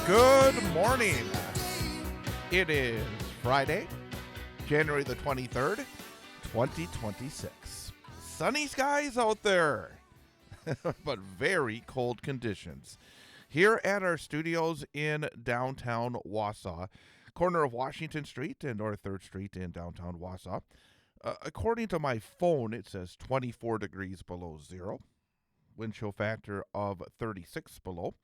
Good morning. It is Friday, January the 23rd, 2026. Sunny skies out there, but very cold conditions. Here at our studios in downtown Wausau, corner of Washington Street and North 3rd Street in downtown Wausau. According to my phone, it says 24 degrees below zero. Wind chill factor of 36 below.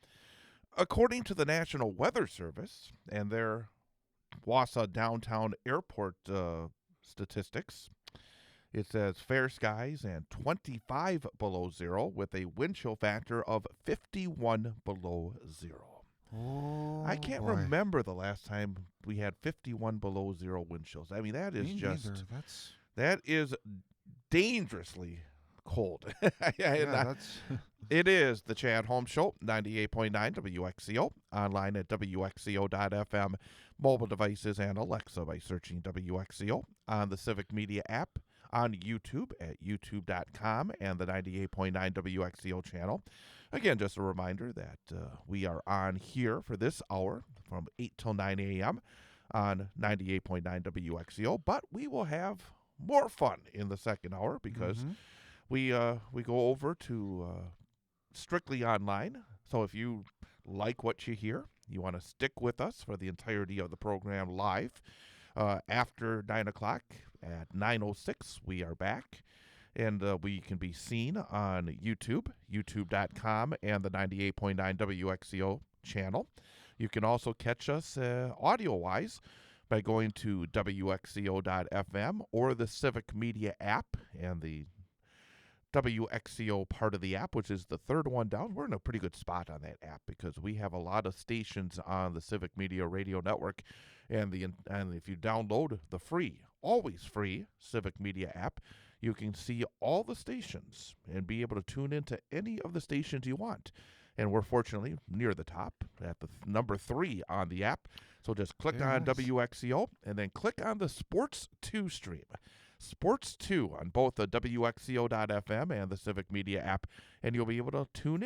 According to the National Weather Service and their Wausau downtown airport statistics, it says fair skies and 25 below zero with a wind chill factor of 51 below zero. Oh, I can't remember the last time we had 51 below zero wind chills. I mean, that is that is dangerously cold. It is the Chad Holmes Show, 98.9 WXCO, online at WXCO.FM, mobile devices and Alexa by searching WXCO, on the Civic Media app, on YouTube at youtube.com and the 98.9 WXCO channel. Again, just a reminder that we are on here for this hour from 8 till 9 a.m. on 98.9 WXCO, but we will have more fun in the second hour because we go over to strictly online. So if you like what you hear, you want to stick with us for the entirety of the program live. After 9 o'clock at 9:06, we are back. And we can be seen on YouTube, youtube.com, and the 98.9 WXCO channel. You can also catch us audio-wise by going to WXCO.FM or the Civic Media app and the WXCO part of the app, which is the third one down. We're in a pretty good spot on that app because we have a lot of stations on the Civic Media radio network. And if you download the always free Civic Media app, you can see all the stations and be able to tune into any of the stations you want. And we're fortunately near the top at the number 3 on the app. So just click on WXCO and then click on the Sports 2 stream. Sports 2 on both the WXCO.FM and the Civic Media app, and you'll be able to tune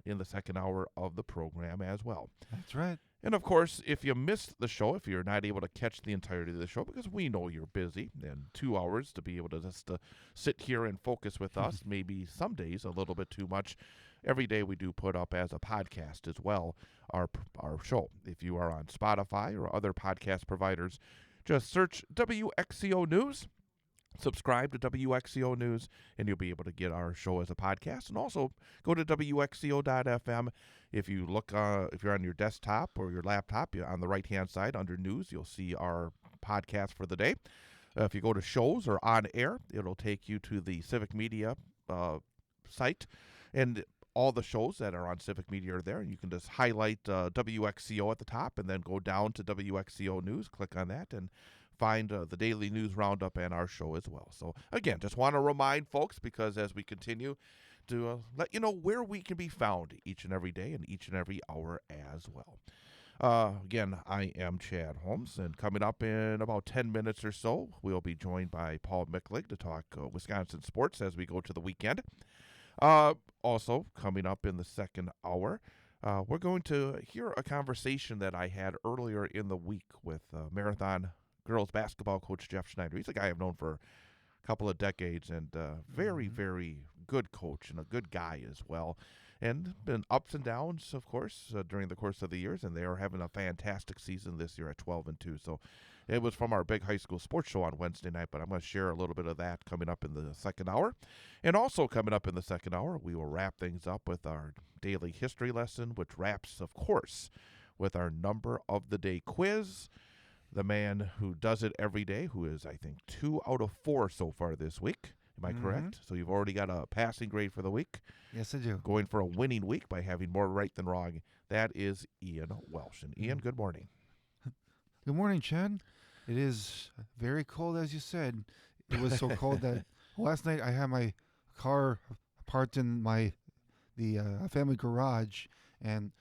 in the second hour of the program as well. That's right. And, of course, if you missed the show, if you're not able to catch the entirety of the show, because we know you're busy, and 2 hours to be able to just sit here and focus with us, maybe some days a little bit too much. Every day we do put up as a podcast as well our show. If you are on Spotify or other podcast providers, just search WXCO News. Subscribe to WXCO News, and you'll be able to get our show as a podcast. And also go to WXCO.FM. If you look, if you're on your desktop or your laptop, on the right-hand side under News, you'll see our podcast for the day. If you go to shows or on air, it'll take you to the Civic Media site, and all the shows that are on Civic Media are there. And you can just highlight WXCO at the top, and then go down to WXCO News. Click on that, and find the daily news roundup and our show as well. So, again, just want to remind folks, because as we continue to let you know where we can be found each and every day and each and every hour as well. Again, I am Chad Holmes, and coming up in about 10 minutes or so, we'll be joined by Paul Michlig to talk Wisconsin sports as we go to the weekend. Also, coming up in the second hour, we're going to hear a conversation that I had earlier in the week with Marathon girls basketball coach Jeff Schneider. He's a guy I've known for a couple of decades, and very, very good coach and a good guy as well. And been ups and downs, of course, during the course of the years, and they are having a fantastic season this year at 12-2. So it was from our big high school sports show on Wednesday night, but I'm going to share a little bit of that coming up in the second hour. And also coming up in the second hour, we will wrap things up with our daily history lesson, which wraps, of course, with our number of the day quiz. The man who does it every day, who is, I think, 2 out of 4 so far this week. Am I correct? So you've already got a passing grade for the week. Yes, I do. Going for a winning week by having more right than wrong. That is Ian Welsh. And Ian, good morning. Good morning, Chad. It is very cold, as you said. It was so cold that last night I had my car parked in the family garage, and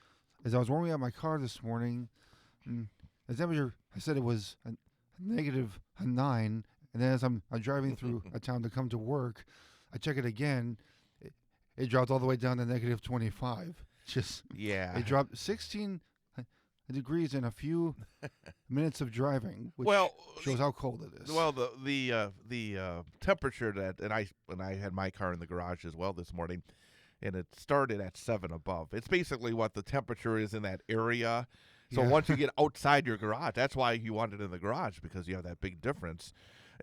as I was warming up my car this morning, the temperature, I said it was a -9, and then as I'm driving through a town to come to work, I check it again. It dropped all the way down to -25. It dropped 16 degrees in a few minutes of driving, which Well, shows how cold it is. Well, the temperature and I had my car in the garage as well this morning, and it started at 7 above. It's basically what the temperature is in that area. So Yeah. once you get outside your garage, that's why you want it in the garage, because you have that big difference.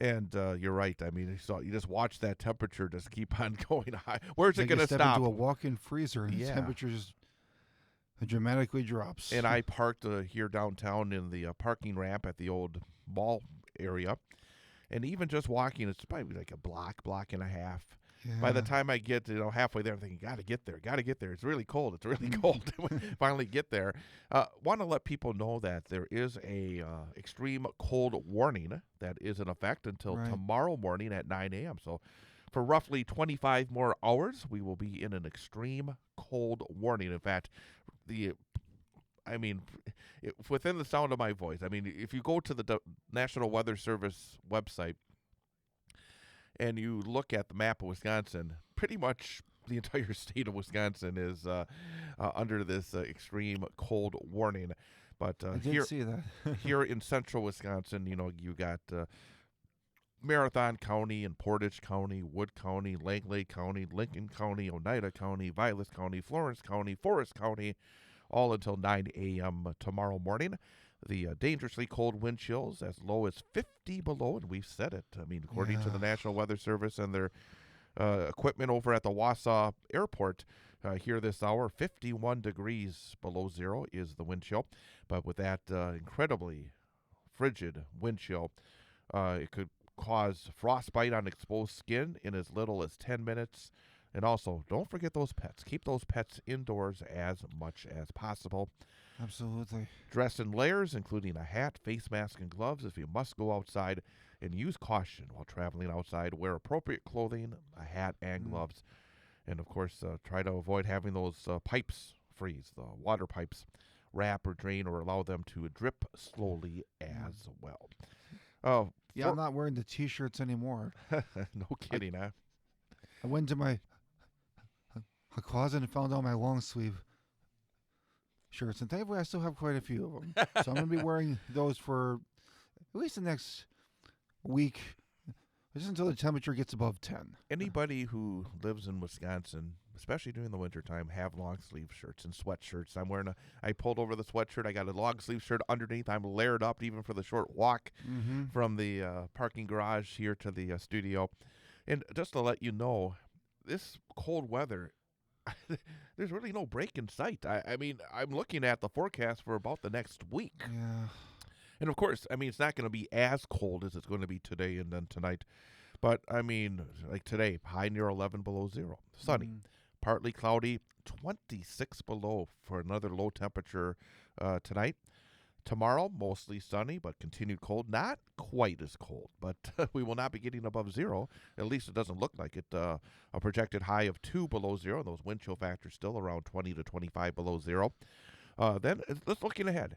And you're right. I mean, you just watch that temperature just keep on going high. Where's it Like going you to step stop? into a walk-in freezer, and the Yeah. temperature just dramatically drops. And I parked here downtown in the parking ramp at the old mall area. And even just walking, it's probably like a block and a half. By the Yeah. time I get halfway there, I'm thinking, gotta get there. It's really cold. It's really cold. Finally get there. Want to let people know that there is a extreme cold warning that is in effect until Right. tomorrow morning at 9 a.m. So for roughly 25 more hours, we will be in an extreme cold warning. In fact, within the sound of my voice, I mean, if you go to the National Weather Service website and you look at the map of Wisconsin, pretty much the entire state of Wisconsin is under this extreme cold warning. But I did see that. here in central Wisconsin, you got Marathon County and Portage County, Wood County, Langley County, Lincoln County, Oneida County, Vilas County, Florence County, Forest County, all until 9 a.m. tomorrow morning. The dangerously cold wind chills as low as 50 below, and we've said it. I mean, according to the National Weather Service and their equipment over at the Wausau Airport, here this hour, 51 degrees below zero is the wind chill. But with that incredibly frigid wind chill, it could cause frostbite on exposed skin in as little as 10 minutes. And also, don't forget those pets. Keep those pets indoors as much as possible. Absolutely. Dress in layers, including a hat, face mask, and gloves if you must go outside. And use caution while traveling outside. Wear appropriate clothing, a hat, and gloves. And, of course, try to avoid having those pipes freeze, the water pipes wrap or drain, or allow them to drip slowly as well. Oh, Yeah, I'm not wearing the T-shirts anymore. no kidding, huh? I went to my closet and found all my long sleeve shirts, and thankfully I still have quite a few of them. So I'm going to be wearing those for at least the next week, just until the temperature gets above 10. Anybody who lives in Wisconsin, especially during the wintertime, have long sleeve shirts and sweatshirts. I pulled over the sweatshirt. I got a long sleeve shirt underneath. I'm layered up even for the short walk from the parking garage here to the studio. And just to let you know, this cold weather, there's really no break in sight. I mean, I'm looking at the forecast for about the next week. Yeah. And, of course, I mean, it's not going to be as cold as it's going to be today and then tonight. But, I mean, like today, high near 11 below zero. Sunny. Partly cloudy, 26 below for another low temperature tonight. Tomorrow, mostly sunny, but continued cold. Not quite as cold, but we will not be getting above zero. At least it doesn't look like it. A projected high of 2 below zero. Those wind chill factors still around 20 to 25 below zero. Then let's looking ahead.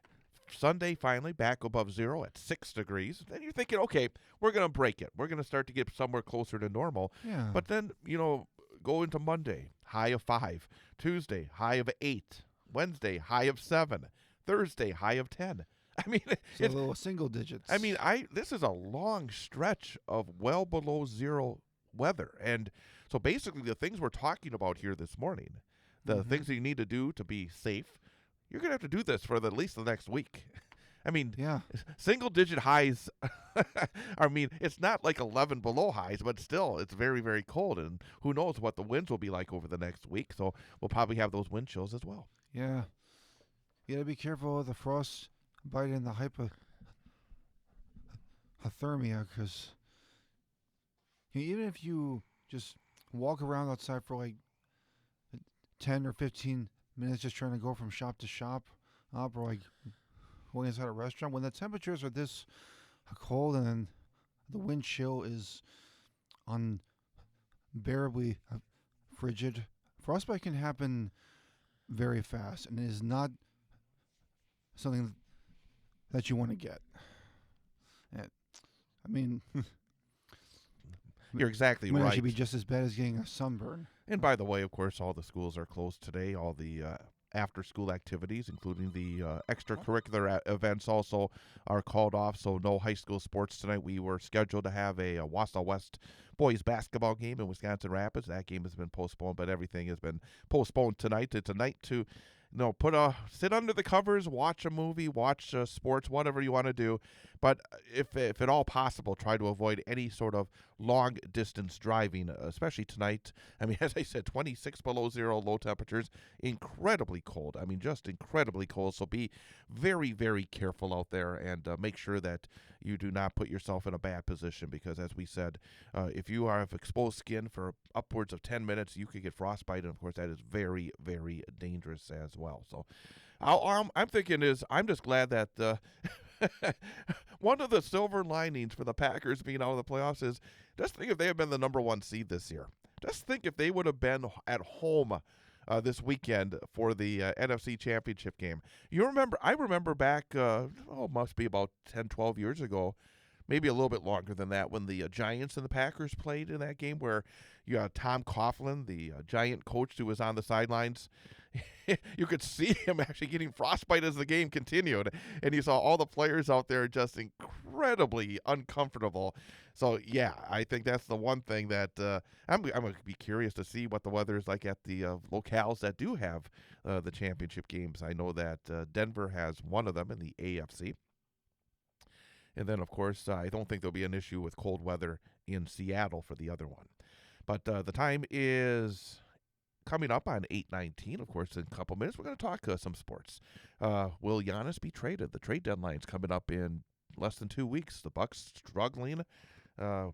Sunday, finally, back above zero at 6 degrees. Then you're thinking, okay, we're going to break it. We're going to start to get somewhere closer to normal. Yeah. But then, go into Monday, high of 5. Tuesday, high of 8. Wednesday, high of 7. Thursday, high of 10. I mean, so it's little single digits. I mean, this is a long stretch of well below zero weather. And so basically the things we're talking about here this morning, the things that you need to do to be safe, you're going to have to do this for at least the next week. I mean, single-digit highs, I mean, it's not like 11 below highs, but still, it's very, very cold. And who knows what the winds will be like over the next week. So we'll probably have those wind chills as well. Yeah. You got to be careful of the frost bite and the hypothermia, because even if you just walk around outside for like 10 or 15 minutes just trying to go from shop to shop, or like going inside a restaurant, when the temperatures are this cold and then the wind chill is unbearably frigid, frostbite can happen very fast, and it is not something that you want to get. I mean, you're exactly right. It should be just as bad as getting a sunburn. And by the way, of course, all the schools are closed today. All the after-school activities, including the extracurricular events also are called off, so no high school sports tonight. We were scheduled to have a Wausau West boys basketball game in Wisconsin Rapids. That game has been postponed, but everything has been postponed tonight. It's a night to sit under the covers, watch a movie, watch sports, whatever you want to do. But if at all possible, try to avoid any sort of long-distance driving, especially tonight. I mean, as I said, 26 below zero, low temperatures, incredibly cold. I mean, just incredibly cold. So be very, very careful out there and make sure that you do not put yourself in a bad position because, as we said, if you have exposed skin for upwards of 10 minutes, you could get frostbite. And, of course, that is very, very dangerous as well. So I'm thinking I'm just glad that one of the silver linings for the Packers being out of the playoffs is just think if they had been the number 1 seed this year. Just think if they would have been at home this weekend for the NFC Championship game. I remember back, must be about 10, 12 years ago, maybe a little bit longer than that, when the Giants and the Packers played in that game where you had Tom Coughlin, the Giant coach who was on the sidelines. You could see him actually getting frostbite as the game continued, and you saw all the players out there just incredibly uncomfortable. So, yeah, I think that's the one thing that I'm going to be curious to see what the weather is like at the locales that do have the championship games. I know that Denver has one of them in the AFC. And then, of course, I don't think there'll be an issue with cold weather in Seattle for the other one. But the time is coming up on 8:19. Of course, in a couple minutes, we're going to talk some sports. Will Giannis be traded? The trade deadline's coming up in less than 2 weeks. The Bucks struggling. There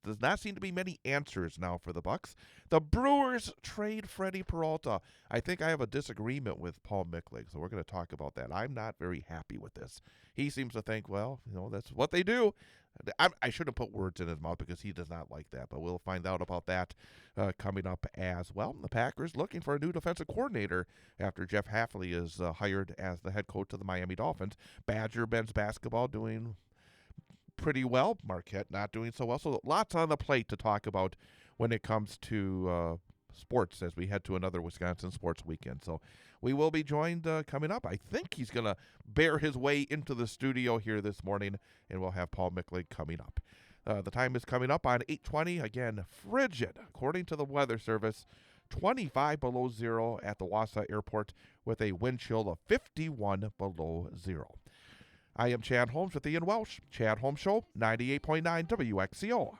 does not seem to be many answers now for the Bucks. The Brewers trade Freddy Peralta. I think I have a disagreement with Paul Michlig, so we're going to talk about that. I'm not very happy with this. He seems to think, well, that's what they do. I shouldn't put words in his mouth because he does not like that, but we'll find out about that coming up as well. The Packers looking for a new defensive coordinator after Jeff Hafley is hired as the head coach of the Miami Dolphins. Badger men's basketball doing pretty well. Marquette not doing so well. So lots on the plate to talk about when it comes to sports as we head to another Wisconsin sports weekend. So we will be joined coming up. I think he's going to bear his way into the studio here this morning, and we'll have Paul Michlig coming up. The time is coming up on 8:20. Again, frigid, according to the Weather Service, 25 below zero at the Wausau Airport with a wind chill of 51 below zero. I am Chad Holmes with Ian Welsh. Chad Holmes Show, 98.9 WXCO.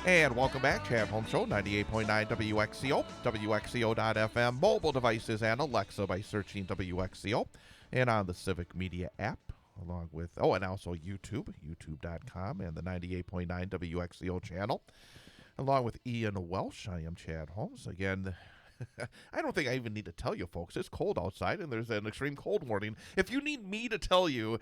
And welcome back, Chad Holmes Show, 98.9 WXCO, WXCO.FM, mobile devices, and Alexa by searching WXCO, and on the Civic Media app, along with, and also YouTube, youtube.com, and the 98.9 WXCO channel, along with Ian Welsh. I am Chad Holmes. Again, I don't think I even need to tell you, folks. It's cold outside, and there's an extreme cold warning. If you need me to tell you,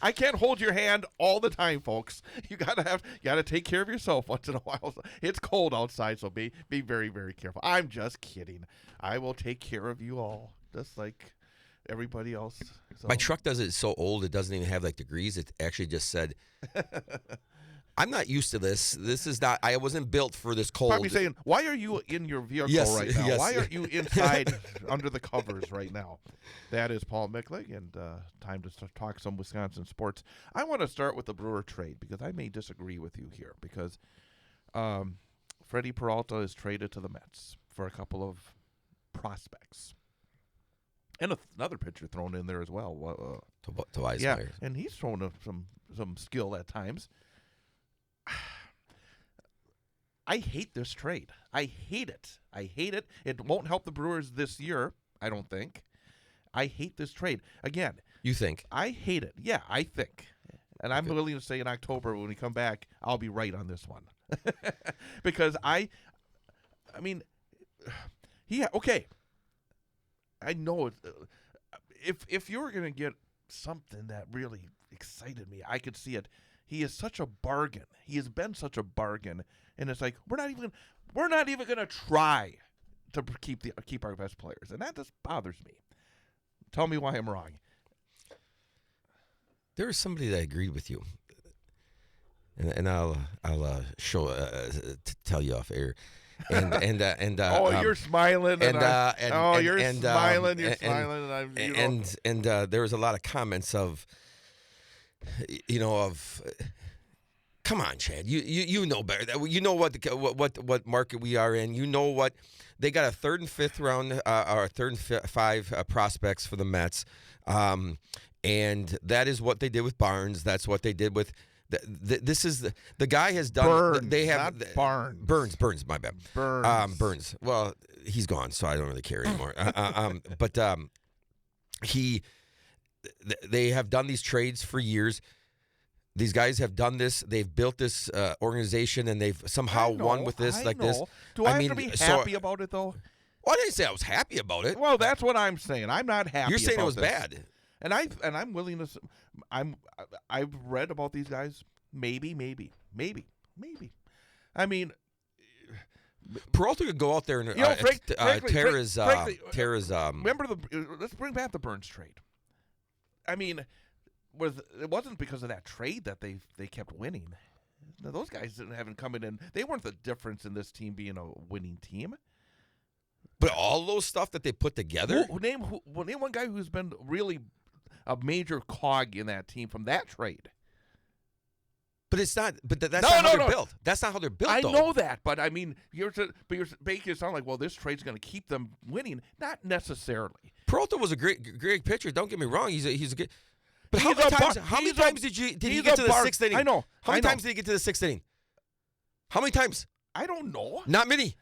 I can't hold your hand all the time, folks. You gotta take care of yourself once in a while. It's cold outside, so be very, very careful. I'm just kidding. I will take care of you all, just like everybody else. So. My truck does it so old it doesn't even have like degrees. It actually just said. I'm not used to this. This is not. I wasn't built for this cold. Probably saying, why are you in your vehicle right now? Yes. Why aren't you inside under the covers right now? That is Paul Michlig, and time to talk some Wisconsin sports. I want to start with the Brewer trade because I may disagree with you here because Freddy Peralta is traded to the Mets for a couple of prospects. And another pitcher thrown in there as well. Tobias yeah, Myers. and he's thrown some skill at times. I hate this trade. I hate it. I hate it. It won't help the Brewers this year, I don't think. I hate this trade. Again. You think? I hate it. Yeah, I think. And I'm willing to say in October when we come back, I'll be right on this one. Because I mean, okay. I know it. If you were going to get something that really excited me, I could see it. He is such a bargain. He has been such a bargain. And it's like we're not even going to try to keep our best players, and that just bothers me. Tell me why I'm wrong. There was somebody that agreed with you, and I'll tell you off air. And you're smiling. You're smiling. You're smiling. And there was a lot of comments of. Come on, Chad. You know better. You know what market we are in. You know what they got a third and fifth round or third and five prospects for the Mets, and that is what they did with Barnes. That's what they did with. This is the guy has done. Burns, they have not Barnes. Burns. My bad. Burns. Well, he's gone, so I don't really care anymore. But they have done these trades for years. These guys have done this. They've built this organization, and they've somehow won with this this. Do I have to be happy about it, though? Well, I didn't say I was happy about it. Well, that's what I'm saying. I'm not happy. You're saying about it was this. bad, and I'm willing to. I've read about these guys. Maybe. I mean, Peralta could go out there and tear his. Remember let's bring back the Burns trade. I mean. It wasn't because of that trade that they kept winning. Now, those guys haven't come in. They weren't the difference in this team being a winning team. But all those stuff that they put together. Name one guy who's been really a major cog in that team from that trade. But it's not. But that's not how they're built. That's not how they're built. I know that, but I mean, you're making it sound like, well, this trade's going to keep them winning. Not necessarily. Peralta was a great pitcher. Don't get me wrong. He's a good. But how many times did he get to the sixth inning? I know. How many times did he get to the sixth inning? How many times? I don't know. Not many.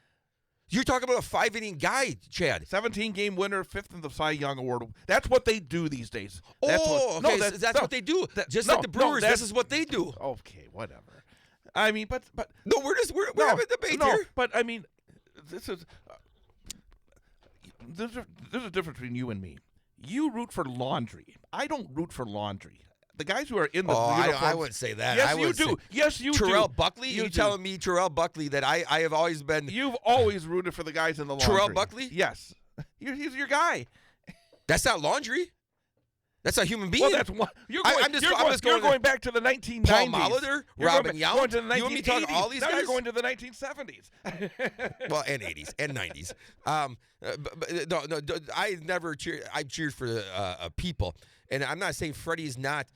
You're talking about a 5-inning guy, Chad. 17-game winner, 5th in the Cy Young Award. That's what they do these days. That's what they do. Just like the Brewers, this is what they do. Okay, whatever. I mean, but no, we're having a debate here. But I mean, there's a difference between you and me. You root for laundry. I don't root for laundry. The guys who are in the uniforms, I wouldn't say that. Yes, you do. Yes, you do. Terrell Buckley? You telling me Terrell Buckley that I have always been... You've always rooted for the guys in the laundry. Terrell Buckley? Yes. He's your guy. That's not laundry. That's a human being. Well, that's one. You're going back to the 1990s. Paul Molitor, Robin Yount. Going to the 1980s. You want me to talk all these now guys? You're going to the 1970s. Well, and 80s and 90s. No, I never cheered. I cheered for people, and I'm not saying Freddie's not.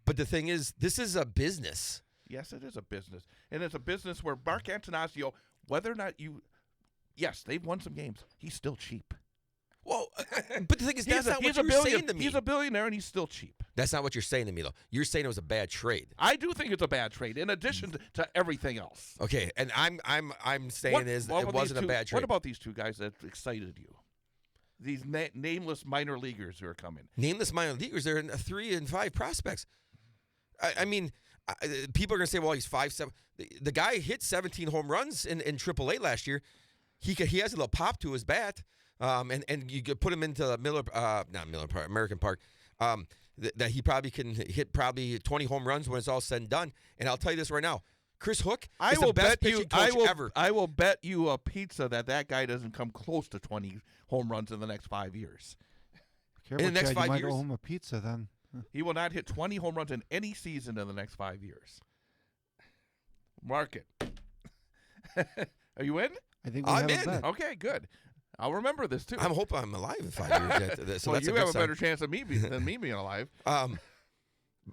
But the thing is, this is a business. Yes, it is a business, and it's a business where Mark Antanasio, whether or not yes, they've won some games. He's still cheap. Well, but the thing is, that's not what you're saying to me. He's a billionaire, and he's still cheap. That's not what you're saying to me, though. You're saying it was a bad trade. I do think it's a bad trade, in addition to everything else. Okay, and I'm saying it wasn't a bad trade. What about these two guys that excited you? These nameless minor leaguers who are coming. Nameless minor leaguers. They're 3 and 5 prospects. I mean, people are going to say, well, he's 5'7". The guy hit 17 home runs in AAA last year. He has a little pop to his bat. And you could put him into American Park. That he probably can hit 20 home runs when it's all said and done. And I'll tell you this right now, Chris Hook is the best pitching coach ever. I will bet you a pizza that guy doesn't come close to 20 home runs in the next 5 years. In the next 5 years, you might owe him a pizza then. He will not hit 20 home runs in any season in the next 5 years. Mark it. Are you in? I think I'm in. Okay, good. I'll remember this too. I'm hoping I'm alive in 5 years. So well, that's you have a better chance of than me being alive. And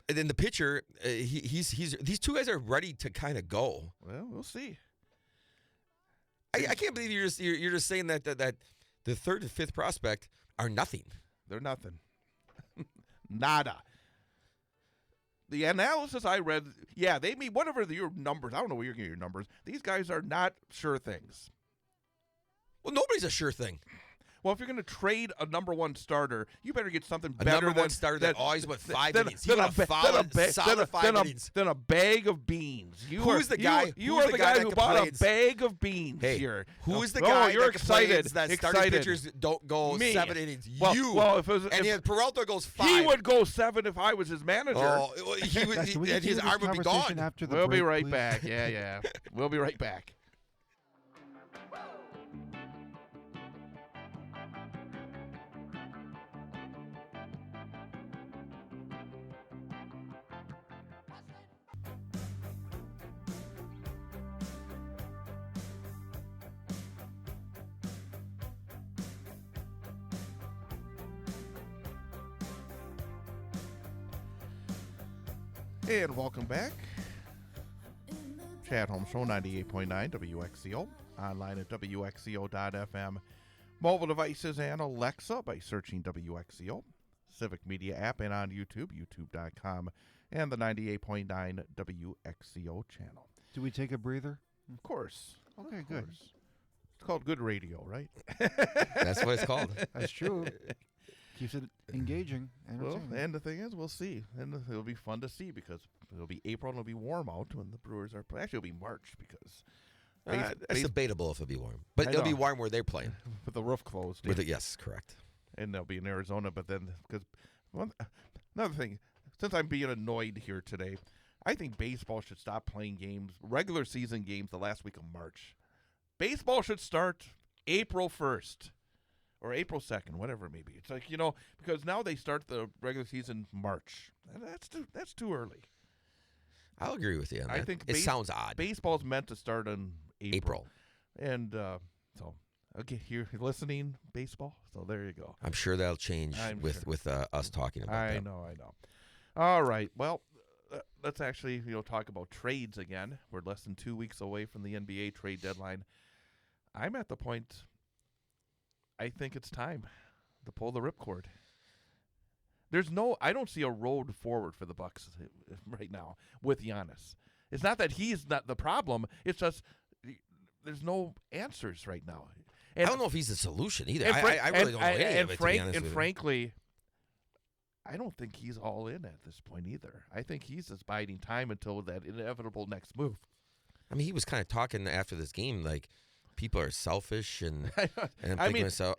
then the pitcher, these two guys are ready to kind of go. Well, we'll see. I can't believe you're just saying that the third and fifth prospect are nothing. They're nothing. Nada. The analysis I read, yeah, they mean whatever your numbers. I don't know where you're getting your numbers. These guys are not sure things. Well, nobody's a sure thing. Well, if you're going to trade a number one starter, you better get something A better number than one starter that always went 5 innings. He than went a solid 5 innings. Than a bag of beans. Who's the guy? You Who's are the the guy guy that who bought a complains? bag of beans Hey, here. who's the Oh, guy you're that complains excited. that starting Excited. pitchers don't go Me. 7 innings? Well, you. well, if it was, And if Peralta goes 5. he would go 7 if I was his manager. Oh, he would, Can we and his continue this arm would be conversation gone. after the We'll be break, right please? back. Yeah. We'll be right back. And welcome back. Chad Holmes Show, 98.9 WXCO. Online at WXCO.FM. Mobile devices and Alexa by searching WXCO. Civic Media app and on YouTube, youtube.com. And the 98.9 WXCO channel. Do we take a breather? Of course. Okay, Of good. course. It's called good radio, right? That's what it's called. That's true. Keeps it engaging, Well, entertaining. and the thing is, we'll see. And it'll be fun to see because it'll be April and it'll be warm out when the Brewers are playing. Actually, it'll be March because It's debatable if it'll be warm. But I it'll be know. warm where they're playing. with the roof closed. With it, yes, correct. And they'll be in Arizona. But then, because another thing, since I'm being annoyed here today, I think baseball should stop playing games, regular season games, the last week of March. Baseball should start April 1st. Or April 2nd, whatever it may be. It's like, because now they start the regular season March. And that's too early. I'll agree with you on that. I think it sounds odd. Baseball's meant to start in April. April. And so, okay, you're listening, baseball. So there you go. I'm sure that'll change I'm with us talking about I that. know. All right. Well, let's actually talk about trades again. We're less than 2 weeks away from the NBA trade deadline. I'm at the point. I think it's time to pull the ripcord. I don't see a road forward for the Bucks right now with Giannis. It's not that he's not the problem. It's just there's no answers right now. And I don't know if he's the solution either. and I really don't know any of it, to be honest and with you. frankly, I don't think he's all in at this point either. I think he's just biding time until that inevitable next move. I mean, he was kind of talking after this game like people are selfish and I'm thinking I to mean, myself,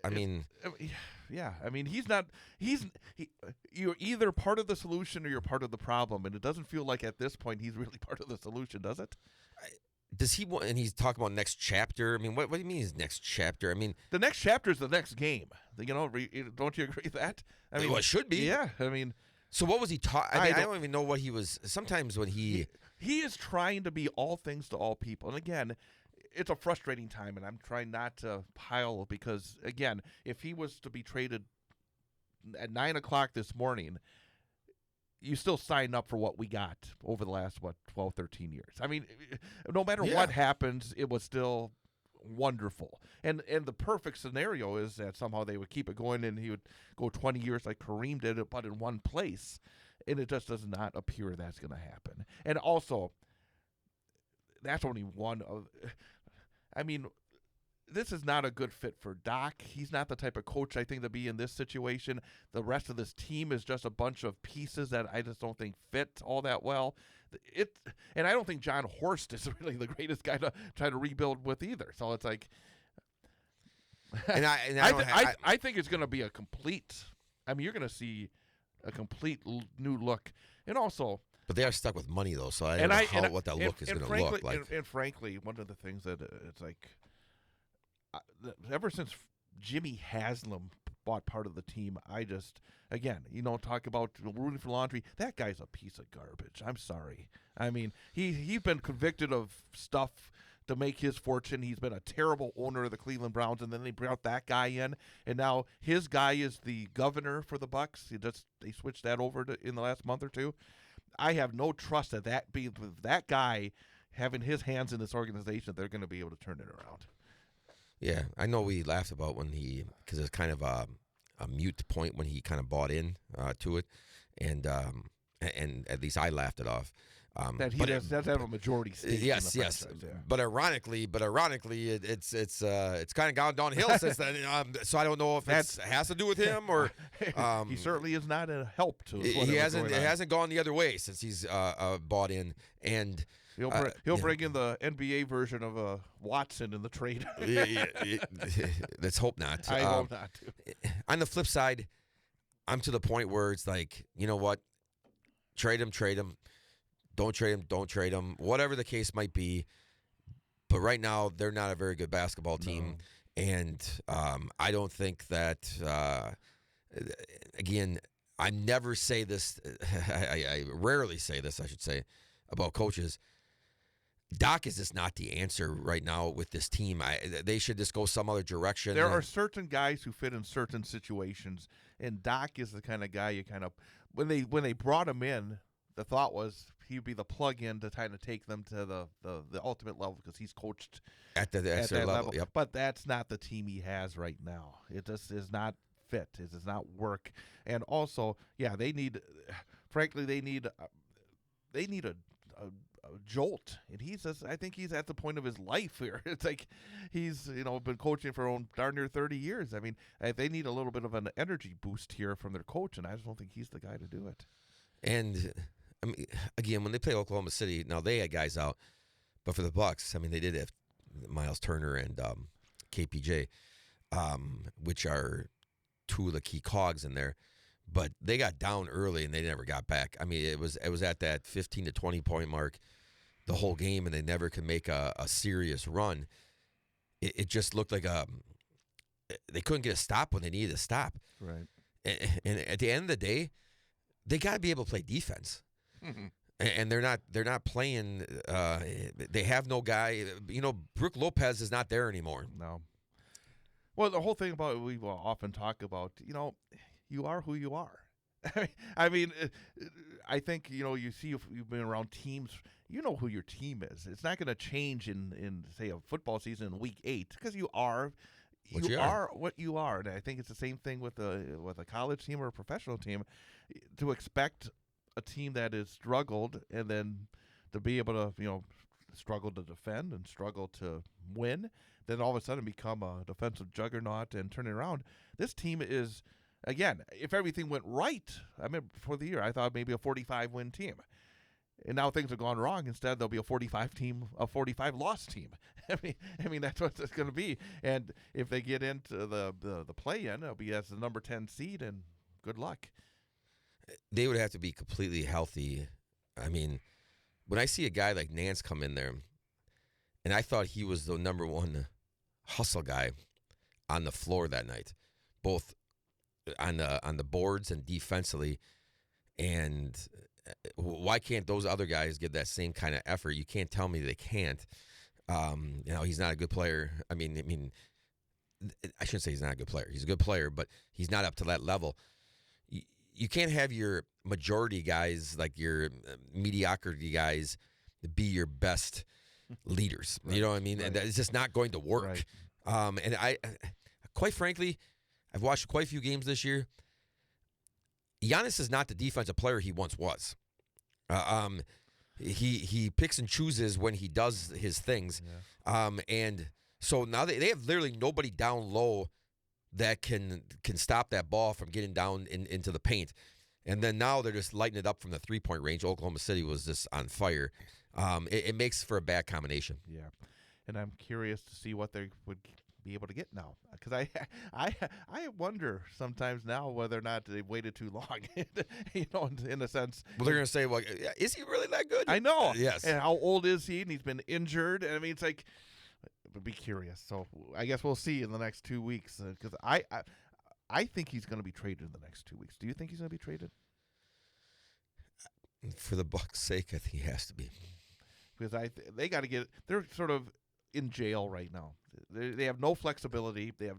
yeah. I mean, you're either part of the solution or you're part of the problem, and it doesn't feel like at this point he's really part of the solution, does it? does he want? And he's talking about next chapter. I mean, what do you mean his next chapter? I mean, The next chapter is the next game. Don't you agree with that? I mean, well, it should be. Yeah, I mean, So what was he talking? I I don't- don't even know what he was. Sometimes when he he is trying to be all things to all people. And again, it's a frustrating time, and I'm trying not to pile because, again, if he was to be traded at 9 o'clock this morning, you still sign up for what we got over the last, 12, 13 years. I mean, no matter Yeah. what happens, it was still wonderful. And the perfect scenario is that somehow they would keep it going and he would go 20 years like Kareem did, but in one place. And it just does not appear that's going to happen. And also, that's only one of... I mean, this is not a good fit for Doc. He's not the type of coach I think to be in this situation. The rest of this team is just a bunch of pieces that I just don't think fit all that well. And I don't think John Horst is really the greatest guy to try to rebuild with either. So it's like... I think it's going to be a complete... I mean, you're going to see a complete new look. And also... But they are stuck with money, though, so I don't know what that look is going to look like. And frankly, one of the things that it's like, ever since Jimmy Haslam bought part of the team, I just, again, talk about rooting for laundry. That guy's a piece of garbage. I'm sorry. I mean, he's been convicted of stuff to make his fortune. He's been a terrible owner of the Cleveland Browns, and then they brought that guy in, and now his guy is the governor for the Bucks. They switched that over in the last month or two. I have no trust that guy having his hands in this organization that they're going to be able to turn it around. Yeah, I know we laughed about when because it's kind of a mute point when he kind of bought in to it, and at least I laughed it off. That he does have a majority stake. Yes, in the yes. franchise, yeah. But ironically, it's kind of gone downhill since then. So I don't know if it has to do with him or he certainly is not a help to. He hasn't gone the other way since he's bought in, and he'll bring in the NBA version of Watson in the trade. Let's hope not. I hope not. On the flip side, I'm to the point where it's like, you know what, trade him. Don't trade him, whatever the case might be. But right now, they're not a very good basketball team. No. And I don't think that, again, I never say this, I rarely say this, I should say, about coaches. Doc is just not the answer right now with this team. They should just go some other direction. There are certain guys who fit in certain situations, and Doc is the kind of guy you kind of, when they brought him in, the thought was he'd be the plug-in to kind of take them to the ultimate level because he's coached at that level. Yep. But that's not the team he has right now. It just is not fit. It does not work. And also, yeah, they need a jolt. And I think he's at the point of his life here. It's like he's been coaching for darn near 30 years. I mean, they need a little bit of an energy boost here from their coach, and I just don't think he's the guy to do it. And I mean, again, when they play Oklahoma City, now they had guys out, but for the Bucks, I mean, they did have Miles Turner and KPJ, which are two of the key cogs in there. But they got down early and they never got back. I mean, it was at that 15 to 20 point mark the whole game, and they never could make a serious run. It just looked like they couldn't get a stop when they needed a stop. Right. And at the end of the day, they got to be able to play defense. Mm-hmm. And they're not playing. They have no guy. Brook Lopez is not there anymore. No. Well, the whole thing about it, we will often talk about. You are who you are. I mean, I think you see if you've been around teams. You know who your team is. It's not going to change in say a football season in week 8 because you are. You are what you are, and I think it's the same thing with a college team or a professional team. To expect a team that has struggled and then to be able to struggle to defend and struggle to win, then all of a sudden become a defensive juggernaut and turn it around. This team is, again, if everything went right, I mean, before the year, I thought maybe a 45-win team. And now things have gone wrong. Instead, there'll be a 45-loss team. I mean that's what it's going to be. And if they get into the play-in, it'll be as the number 10 seed, and good luck. They would have to be completely healthy. I mean, when I see a guy like Nance come in there, and I thought he was the number one hustle guy on the floor that night, both on the boards and defensively, and why can't those other guys give that same kind of effort? You can't tell me they can't. He's not a good player. I mean, I shouldn't say he's not a good player. He's a good player, but he's not up to that level. You can't have your majority guys, like your mediocrity guys, be your best leaders. Right. You know what I mean? Right. And it's just not going to work. Right. And I, quite frankly, I've watched quite a few games this year. Giannis is not the defensive player he once was. He picks and chooses when he does his things. Yeah. And so now they have literally nobody down low that can stop that ball from getting down into the paint. And then now they're just lighting it up from the three-point range. Oklahoma City was just on fire. It makes for a bad combination. Yeah. And I'm curious to see what they would be able to get now, because I wonder sometimes now whether or not they waited too long, in a sense. Well, they're going to say, well, is he really that good? I know. Yes. And how old is he? And he's been injured. And I mean, it's like, but be curious. So I guess we'll see in the next 2 weeks, because I think he's going to be traded in the next 2 weeks. Do you think he's going to be traded? For the Bucks' sake, I think he has to be. Because they got to get. They're sort of in jail right now. They have no flexibility. They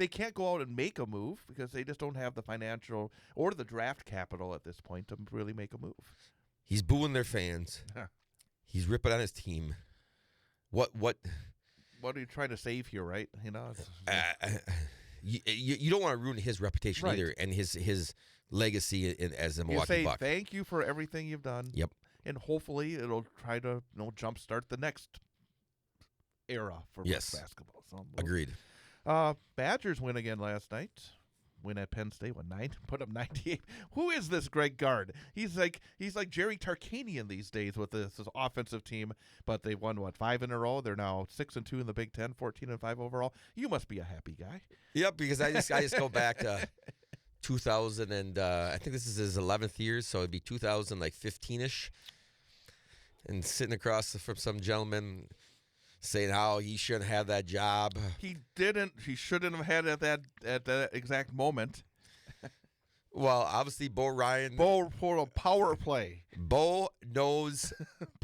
can't go out and make a move because they just don't have the financial or the draft capital at this point to really make a move. He's booing their fans. He's ripping on his team. What are you trying to save here, right? You don't want to ruin his reputation Right. either, and his legacy as a You Milwaukee say Buck. thank you for everything you've done. Yep. And hopefully it'll try to jumpstart the next era for Yes. basketball. So Agreed. Badgers win again last night. Win at Penn State. Put up 98. Who is this Greg Gard? He's like Jerry Tarkanian these days with this offensive team. But they won 5 in a row. They're now 6-2 in the Big Ten, 14-5 overall. You must be a happy guy. Yep, because I just go back to 2000 and I think this is his 11th year, so it'd be 2015ish, and sitting across from some gentleman saying how he shouldn't have that job. He didn't. He shouldn't have had it at that exact moment. Well, obviously, Bo Ryan. Bo for a power play. Bo knows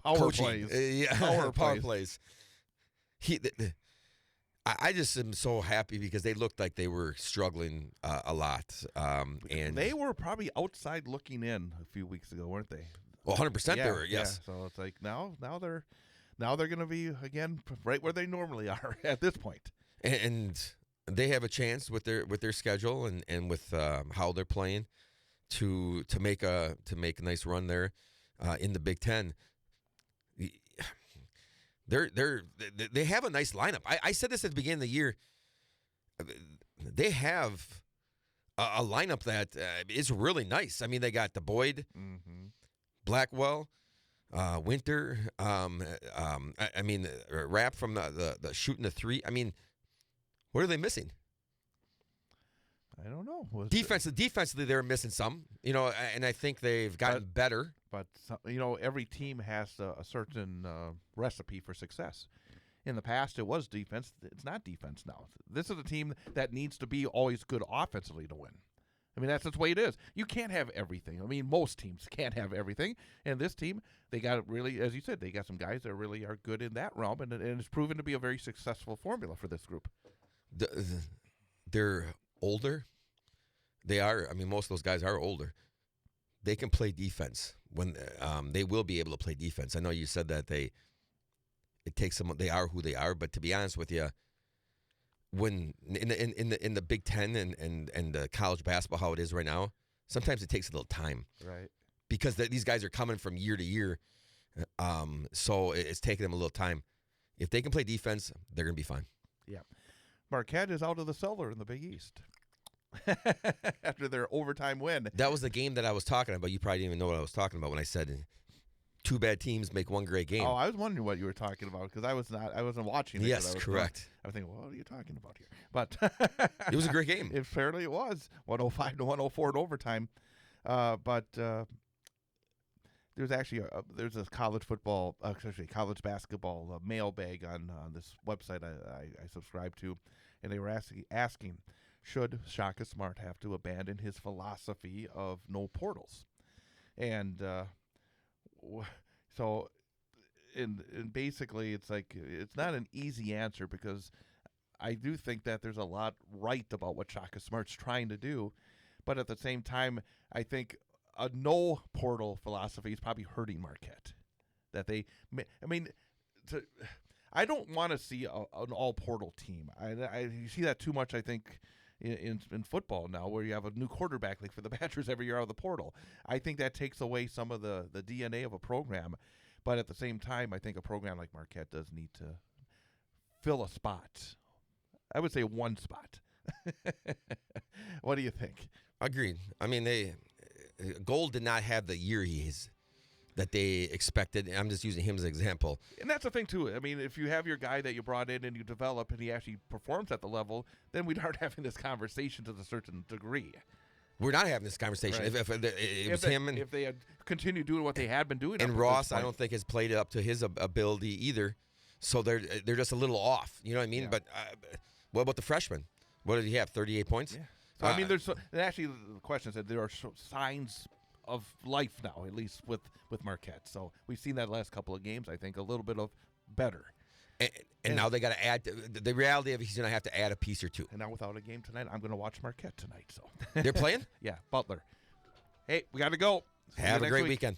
Power coaching. plays. Yeah, Power power plays. plays. I just am so happy because they looked like they were struggling a lot. And They were probably outside looking in a few weeks ago, weren't they? well, 100% they were. Yes. Yeah. So it's like now they're going to be again right where they normally are at this point. And they have a chance with their schedule and with how they're playing to make a nice run there in the Big Ten. They have a nice lineup. I said this at the beginning of the year. They have a lineup that is really nice. I mean, they got the Boyd, Blackwell, Winter. I mean, Rapp from the shooting the three. I mean, what are they missing? I don't know. Defensively, they're missing some. And I think they've gotten better. But every team has a certain recipe for success. In the past, it was defense. It's not defense now. This is a team that needs to be always good offensively to win. I mean, that's the way it is. You can't have everything. I mean, most teams can't have everything. And this team, they got really, as you said, they got some guys that really are good in that realm, and it's proven to be a very successful formula for this group. They're older. They are. I mean, most of those guys are older. They can play defense when they will be able to play defense. I know you said that it takes them. They are who they are. But to be honest with you, when in the Big Ten and college basketball how it is right now, sometimes it takes a little time, Right. because these guys are coming from year to year, so it's taking them a little time. If they can play defense, they're gonna be fine. Yeah. Marquette is out of the cellar in the Big East after their overtime win. That was the game that I was talking about. You probably didn't even know what I was talking about when I said 2 bad teams make 1 great game. Oh, I was wondering what you were talking about because I wasn't watching it. Yes, correct. I was thinking, what are you talking about here? But It was a great game. It fairly was 105 to 104 in overtime. But there's actually there's a college football, actually college basketball mailbag on this website I subscribe to, and they were asking, should Shaka Smart have to abandon his philosophy of no portals? And so, and basically, it's like it's not an easy answer because I do think that there's a lot right about what Shaka Smart's trying to do, but at the same time, I think a no portal philosophy is probably hurting Marquette. That I don't want to see an all portal team. You see that too much, I think, in football now, where you have a new quarterback like for the Badgers every year out of the portal. I think that takes away some of the DNA of a program. But at the same time, I think a program like Marquette does need to fill a spot. I would say one spot. What do you think? Agreed. I mean, Gold did not have the year that they expected. I'm just using him as an example. And that's the thing, too. I mean, if you have your guy that you brought in and you develop and he actually performs at the level, then we'd start having this conversation to a certain degree. We're not having this conversation. Right. If they had continued doing what they had been doing. And Ross, I don't think has played up to his ability either. So they're just a little off. You know what I mean? Yeah. But what about the freshman? What did he have? 38 points? Yeah. So, I mean, actually the question said there are signs of life now, at least with Marquette. So we've seen that last couple of games. I think a little bit of better. And now they got to add. The reality of it, he's going to have to add a piece or two. And now without a game tonight, I'm going to watch Marquette tonight. So they're playing? Yeah, Butler. Hey, we got to go. Have a great weekend.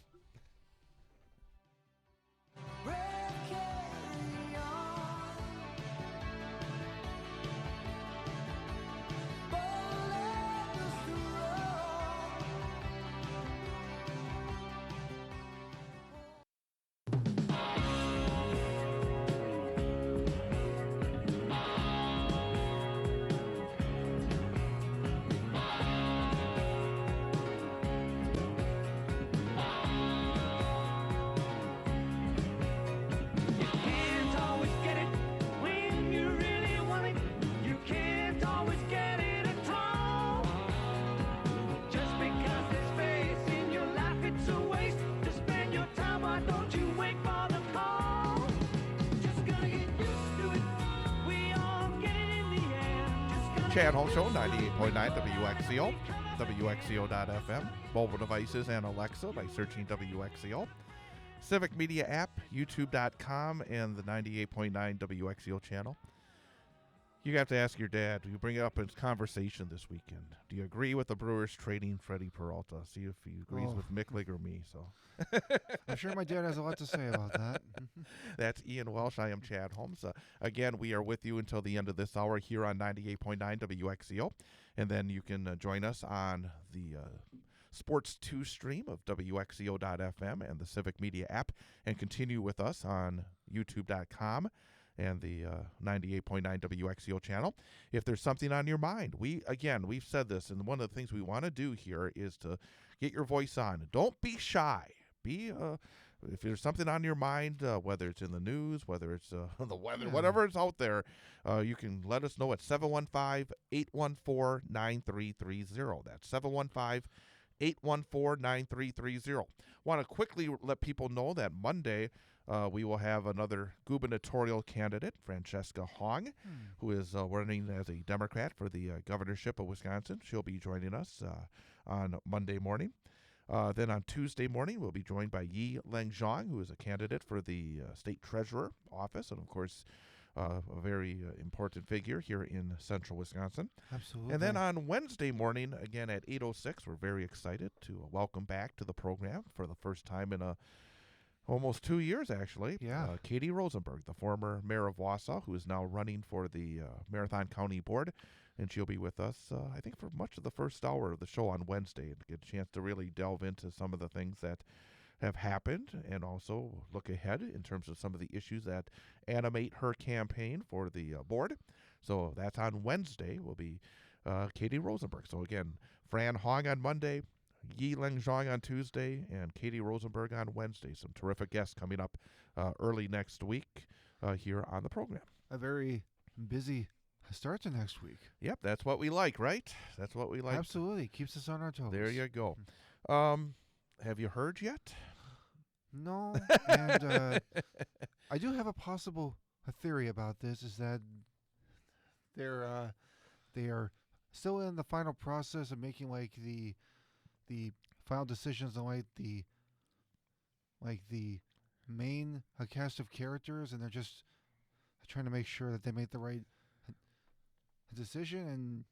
Chad Holmes Show, 98.9 WXCO, WXCO.FM, mobile devices and Alexa by searching WXCO. Civic Media app, YouTube.com, and the 98.9 WXCO channel. You have to ask your dad. You bring it up in conversation this weekend. Do you agree with the Brewers trading Freddy Peralta? See if he agrees with Michlig or me. So, I'm sure my dad has a lot to say about that. That's Ian Welsh. I am Chad Holmes. Again, we are with you until the end of this hour here on 98.9 WXCO. And then you can join us on the Sports 2 stream of WXCO.FM and the Civic Media app, and continue with us on YouTube.com and the 98.9 WXCO channel. If there's something on your mind, we've said this, and one of the things we want to do here is to get your voice on. Don't be shy. If there's something on your mind, whether it's in the news, whether it's the weather, whatever is out there, you can let us know at 715-814-9330. That's 715-814-9330. Want to quickly let people know that Monday we will have another gubernatorial candidate, Francesca Hong, who is running as a Democrat for the governorship of Wisconsin. She'll be joining us on Monday morning. Then on Tuesday morning, we'll be joined by Yi Leng Zhang, who is a candidate for the state treasurer office, and of course, a very important figure here in central Wisconsin. Absolutely. And then on Wednesday morning, again at 8:06, we're very excited to welcome back to the program for the first time in almost 2 years, actually. Yeah. Katie Rosenberg, the former mayor of Wausau, who is now running for the Marathon County Board. And she'll be with us, I think, for much of the first hour of the show on Wednesday, and get a chance to really delve into some of the things that have happened, and also look ahead in terms of some of the issues that animate her campaign for the board. So that's on Wednesday, will be Katie Rosenberg. So again, Fran Hong on Monday, Yi Leng Zhang on Tuesday, and Katie Rosenberg on Wednesday. Some terrific guests coming up early next week here on the program. A very busy start to next week. Yep, that's what we like, right? That's what we like. Absolutely. Keeps us on our toes. There you go. Have you heard yet? No. And I do have a theory about this, is that they are still in the final process of making like the final decisions on the main cast of characters, and they're just trying to make sure that they make the right decision, and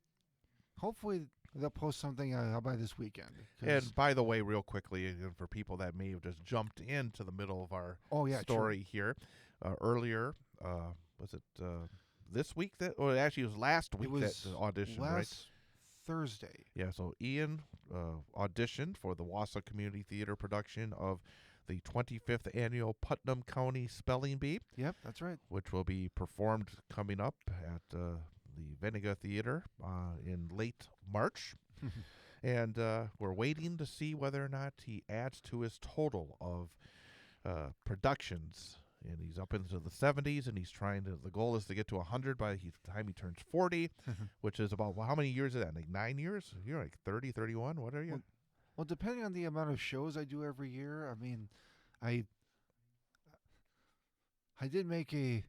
hopefully they'll post something by this weekend. And by the way, real quickly, for people that may have just jumped into the middle of our story here, earlier, was it this week or actually it was last week that the audition, right? Thursday. Yeah, so Ian auditioned for the Wausau Community Theatre production of the 25th annual Putnam County Spelling Bee. Yep, that's right. Which will be performed coming up at the Vinegar Theater in late March. And we're waiting to see whether or not he adds to his total of productions. And he's up into the 70s, and the goal is to get to 100 by the time he turns 40, which is about, how many years is that? Like 9 years? You're like 30, 31? What are you? Well, depending on the amount of shows I do every year, I mean, I did make a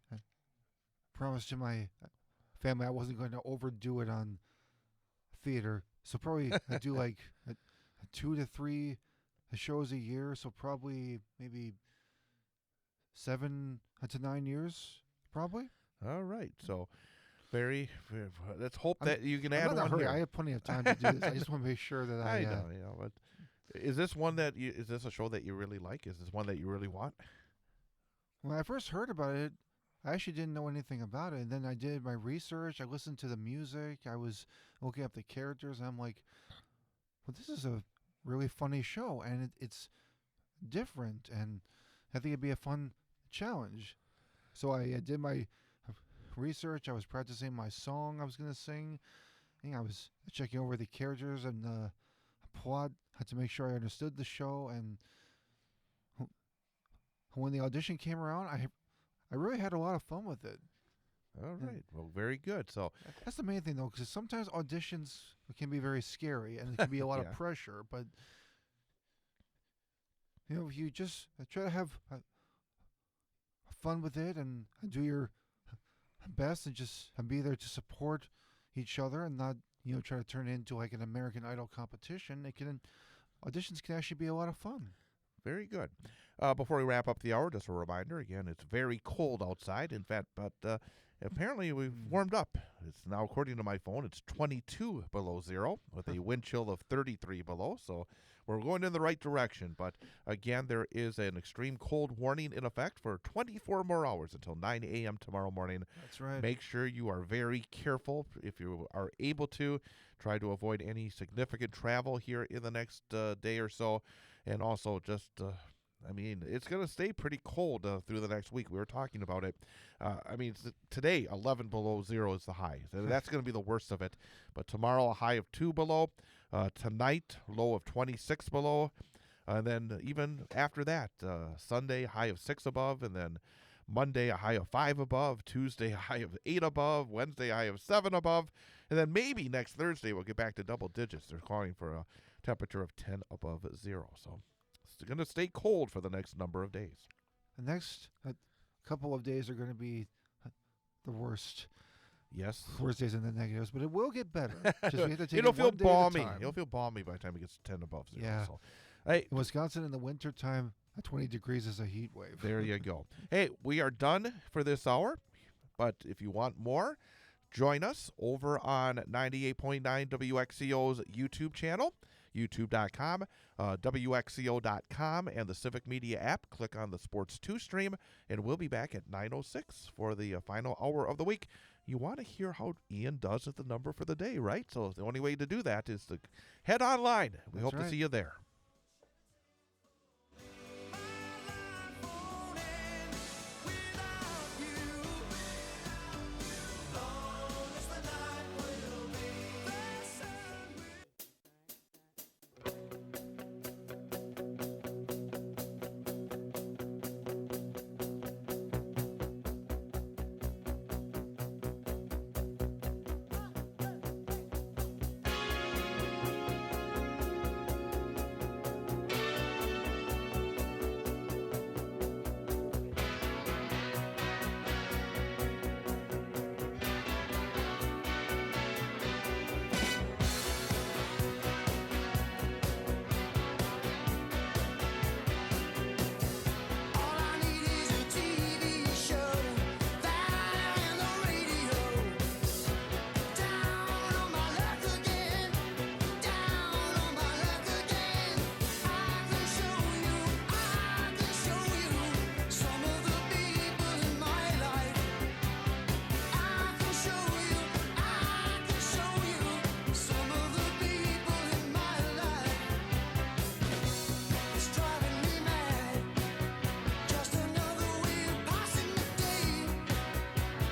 promise to my family I wasn't going to overdo it on theater. So probably I do like 2 to 3 shows a year. So probably maybe 7 to 9 years, probably. All right. So let's hope that you can add one here. here. I have plenty of time to do this. I just want to make sure that I know, but is this a show that you really like? Is this one that you really want? When I first heard about it, I actually didn't know anything about it. And then I did my research. I listened to the music. I was looking up the characters. And I'm like, well, this is a really funny show. And it's different. And I think it'd be a fun challenge. So I did my research. I was practicing my song I was going to sing. And I was checking over the characters and the plot. I had to make sure I understood the show. And when the audition came around, I really had a lot of fun with it. All right. Well, very good. So that's the main thing, though, because sometimes auditions can be very scary and it can be a lot of pressure. But if you just try to have fun with it and do your best and just be there to support each other and not, try to turn it into like an American Idol competition. Auditions can actually be a lot of fun. Very good. Before we wrap up the hour, just a reminder, again, it's very cold outside, in fact, but apparently we've warmed up. It's now, according to my phone, it's 22 below zero with a wind chill of 33 below, so we're going in the right direction. But again, there is an extreme cold warning in effect for 24 more hours until 9 a.m. tomorrow morning. That's right. Make sure you are very careful. If you are able to, try to avoid any significant travel here in the next day or so. And also just, it's going to stay pretty cold through the next week. We were talking about it. Today, 11 below zero is the high. So that's going to be the worst of it. But tomorrow, a high of 2 below. Tonight, low of 26 below. And then even after that, Sunday, high of 6 above. And then Monday, a high of 5 above. Tuesday, a high of 8 above. Wednesday, a high of 7 above. And then maybe next Thursday, we'll get back to double digits. They're calling for a temperature of 10 above zero. So it's going to stay cold for the next number of days. The next couple of days are going to be the worst. Yes. Worst days in the negatives, but it will get better. Just we have to take It'll it feel one day at a balmy. time. It'll feel balmy by the time it gets 10 above zero. Yeah. So, hey, in Wisconsin in the wintertime, 20 degrees is a heat wave. There you go. Hey, we are done for this hour, but if you want more, join us over on 98.9 WXCO's YouTube channel, youtube.com, WXCO.com, and the Civic Media app. Click on the Sports 2 stream, and we'll be back at 9:06 for the final hour of the week. You want to hear how Ian does at the number for the day, right? So the only way to do that is to head online. We hope to see you there.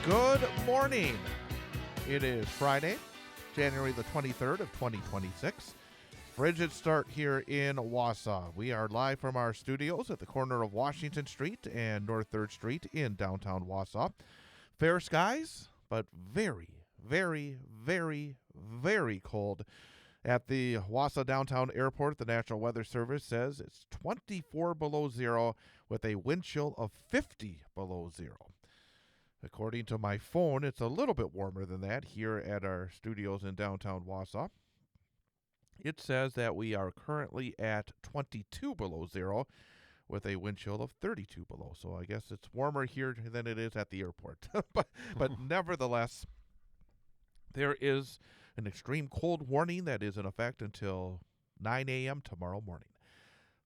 Good morning. It is Friday, January the 23rd of 2026. Frigid start here in Wausau. We are live from our studios at the corner of Washington Street and North 3rd Street in downtown Wausau. Fair skies, but very, very, very, very cold. At the Wausau Downtown Airport, the National Weather Service says it's 24 below zero with a wind chill of 50 below zero. According to my phone, it's a little bit warmer than that here at our studios in downtown Wausau. It says that we are currently at 22 below zero with a wind chill of 32 below. So I guess it's warmer here than it is at the airport. but nevertheless, there is an extreme cold warning that is in effect until 9 a.m. tomorrow morning.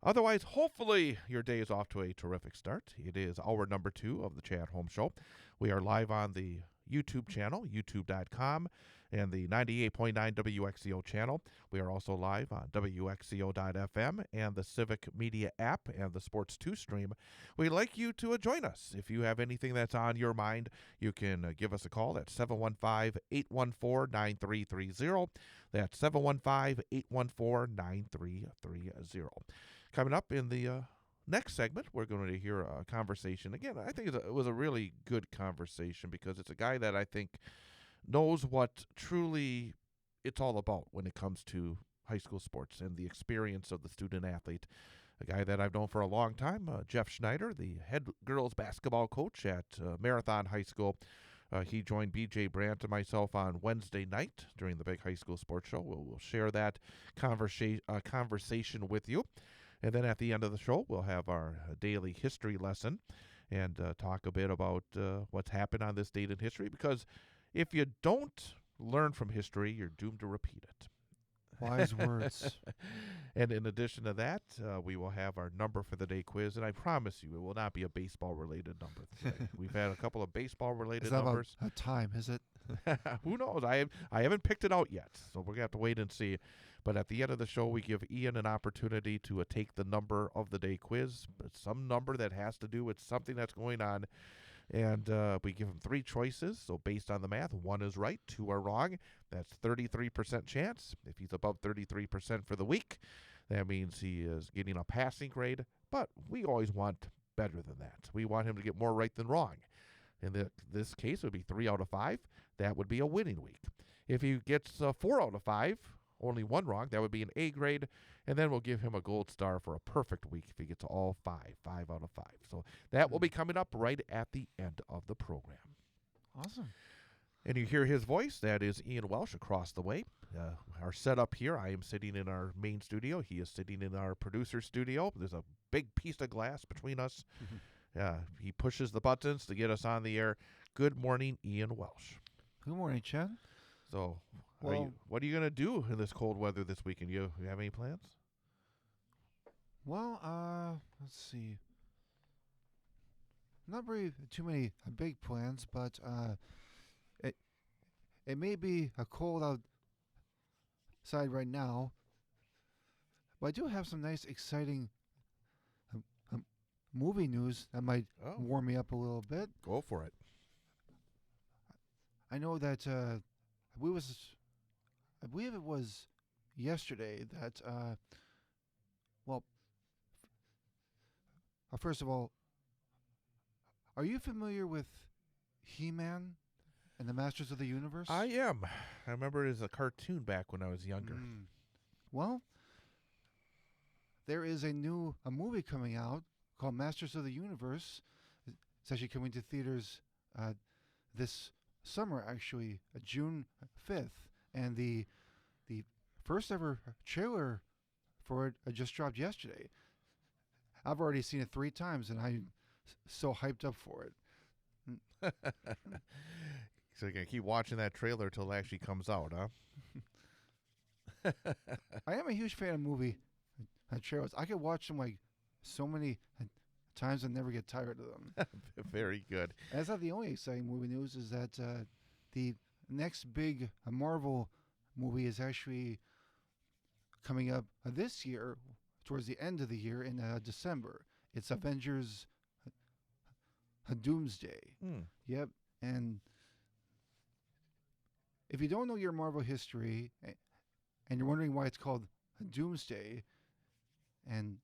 Otherwise, hopefully, your day is off to a terrific start. It is hour number 2 of the Chad Holmes Show. We are live on the YouTube channel, youtube.com, and the 98.9 WXCO channel. We are also live on WXCO.FM and the Civic Media app and the Sports 2 stream. We'd like you to join us. If you have anything that's on your mind, you can give us a call at 715-814-9330. That's 715-814-9330. Coming up in the next segment, we're going to hear a conversation. Again, I think it was a really good conversation because it's a guy that I think knows what truly it's all about when it comes to high school sports and the experience of the student athlete. A guy that I've known for a long time, Jeff Schneider, the head girls basketball coach at Marathon High School. He joined B.J. Brandt and myself on Wednesday night during the big high school sports show. We'll share that conversation with you. And then at the end of the show, we'll have our daily history lesson and talk a bit about what's happened on this date in history. Because if you don't learn from history, you're doomed to repeat it. Wise words. And in addition to that, we will have our number for the day quiz. And I promise you, it will not be a baseball-related number today. We've had a couple of baseball-related numbers. A time, is it? Who knows? I haven't picked it out yet, so we're going to have to wait and see. But at the end of the show, we give Ian an opportunity to take the number of the day quiz. It's some number that has to do with something that's going on. And we give him 3 choices. So based on the math, 1 is right, 2 are wrong. That's 33% chance. If he's above 33% for the week, that means he is getting a passing grade. But we always want better than that. We want him to get more right than wrong. In this case, it would be 3 out of 5. That would be a winning week. If he gets 4 out of 5, only 1 wrong, that would be an A grade. And then we'll give him a gold star for a perfect week if he gets all 5 out of 5. So that will be coming up right at the end of the program. Awesome. And you hear his voice. That is Ian Welsh across the way. Our setup here, I am sitting in our main studio. He is sitting in our producer studio. There's a big piece of glass between us. He pushes the buttons to get us on the air. Good morning, Ian Welsh. Good morning, Chad. So Well, what are you going to do in this cold weather this weekend? You have any plans? Well, let's see. Not very too many big plans, but it may be a cold outside right now, but I do have some nice, exciting movie news that might warm me up a little bit. Go for it. I know that I believe it was yesterday that first of all, are you familiar with He-Man and the Masters of the Universe? I am. I remember it as a cartoon back when I was younger. Well, there is a movie coming out called Masters of the Universe. It's actually coming to theaters this summer, actually, June 5th. And the first ever trailer for it just dropped yesterday. I've already seen it 3 times, and I'm so hyped up for it. So you're going to keep watching that trailer till it actually comes out, huh? I am a huge fan of movie trailers. I could watch them like so many times and never get tired of them. Very good. That's not the only exciting movie news, is that the next big Marvel movie is actually coming up this year, towards the end of the year in December. It's Avengers Doomsday. Yep. And if you don't know your Marvel history and you're wondering why it's called Doomsday, and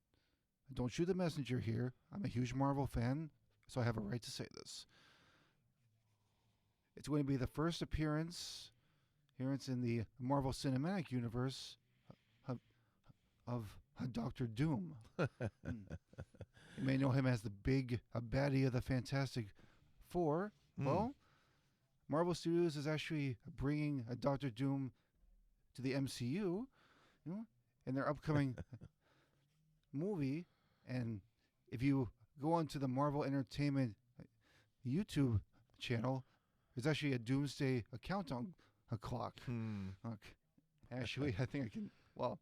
don't shoot the messenger here, I'm a huge Marvel fan, so I have a right to say this. It's going to be the first appearance in the Marvel Cinematic Universe of Dr. Doom. You may know him as the big baddie of the Fantastic Four. Well, Marvel Studios is actually bringing Dr. Doom to the MCU, in their upcoming movie. And if you go onto the Marvel Entertainment YouTube channel, there's actually a Doomsday countdown clock. Actually, I think I can. Well,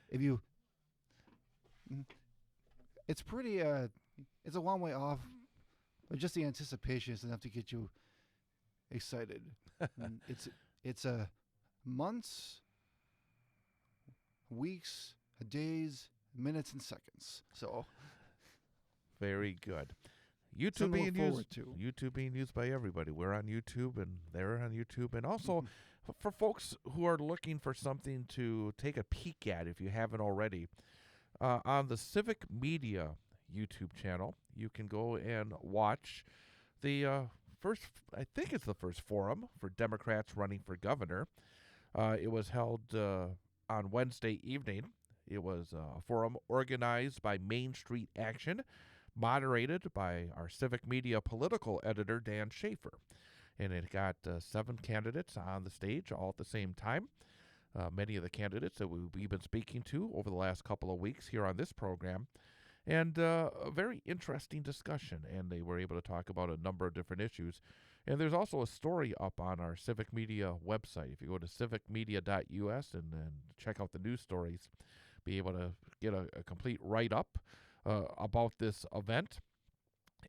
if you, it's pretty. It's a long way off, but just the anticipation is enough to get you excited. And it's months, weeks, days, minutes, and seconds. So very good. Something to look forward to. YouTube being used by everybody. We're on YouTube, and they're on YouTube, and also for folks who are looking for something to take a peek at, if you haven't already, on the Civic Media YouTube channel, you can go and watch the first. I think it's the first forum for Democrats running for governor. It was held on Wednesday evening. It was a forum organized by Main Street Action, moderated by our Civic Media political editor, Dan Shafer. and it got 7 candidates on the stage all at the same time. Many of the candidates that we've been speaking to over the last couple of weeks here on this program. And a very interesting discussion, and they were able to talk about a number of different issues. And there's also a story up on our Civic Media website. If you go to civicmedia.us and check out the news stories, be able to get a complete write-up about this event.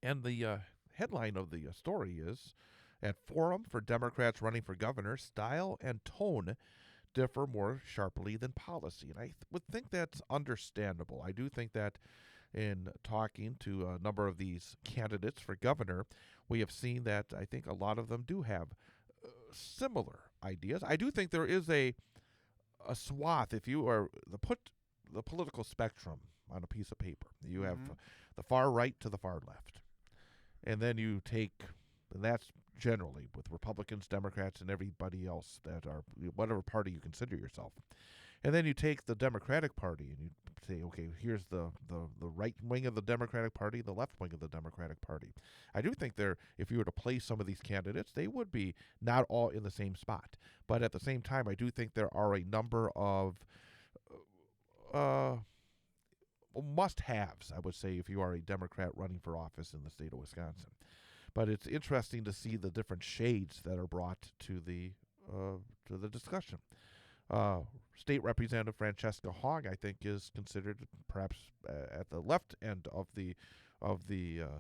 And the headline of the story is, at Forum for Democrats Running for Governor, Style and Tone differ more sharply than policy. And I would think that's understandable. I do think that in talking to a number of these candidates for governor, we have seen that I think a lot of them do have similar ideas. I do think there is a swath, if you are put the political spectrum on a piece of paper. You have the far right to the far left. And then you take, and that's generally with Republicans, Democrats, and everybody else that are, whatever party you consider yourself. And then you take the Democratic Party and you say, okay, here's the right wing of the Democratic Party, the left wing of the Democratic Party. I do think if you were to place some of these candidates, they would be not all in the same spot. But at the same time, I do think there are a number of must-haves, I would say, if you are a Democrat running for office in the state of Wisconsin. But it's interesting to see the different shades that are brought to the discussion. State Representative Francesca Hogg, I think, is considered perhaps at the left end of the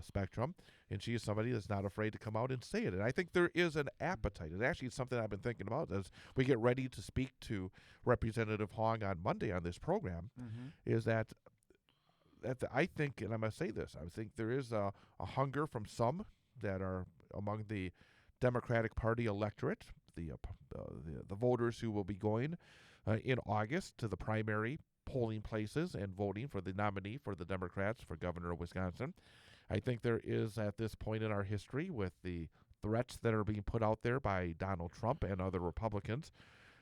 spectrum, and she is somebody that's not afraid to come out and say it. And I think there is an appetite. And actually, it's something I've been thinking about as we get ready to speak to Representative Hogg on Monday on this program, is that I think, and I'm going to say this, I think there is a hunger from some that are among the Democratic Party electorate, the voters who will be going in August to the primary polling places and voting for the nominee for the Democrats for governor of Wisconsin. I think there is, at this point in our history, with the threats that are being put out there by Donald Trump and other Republicans,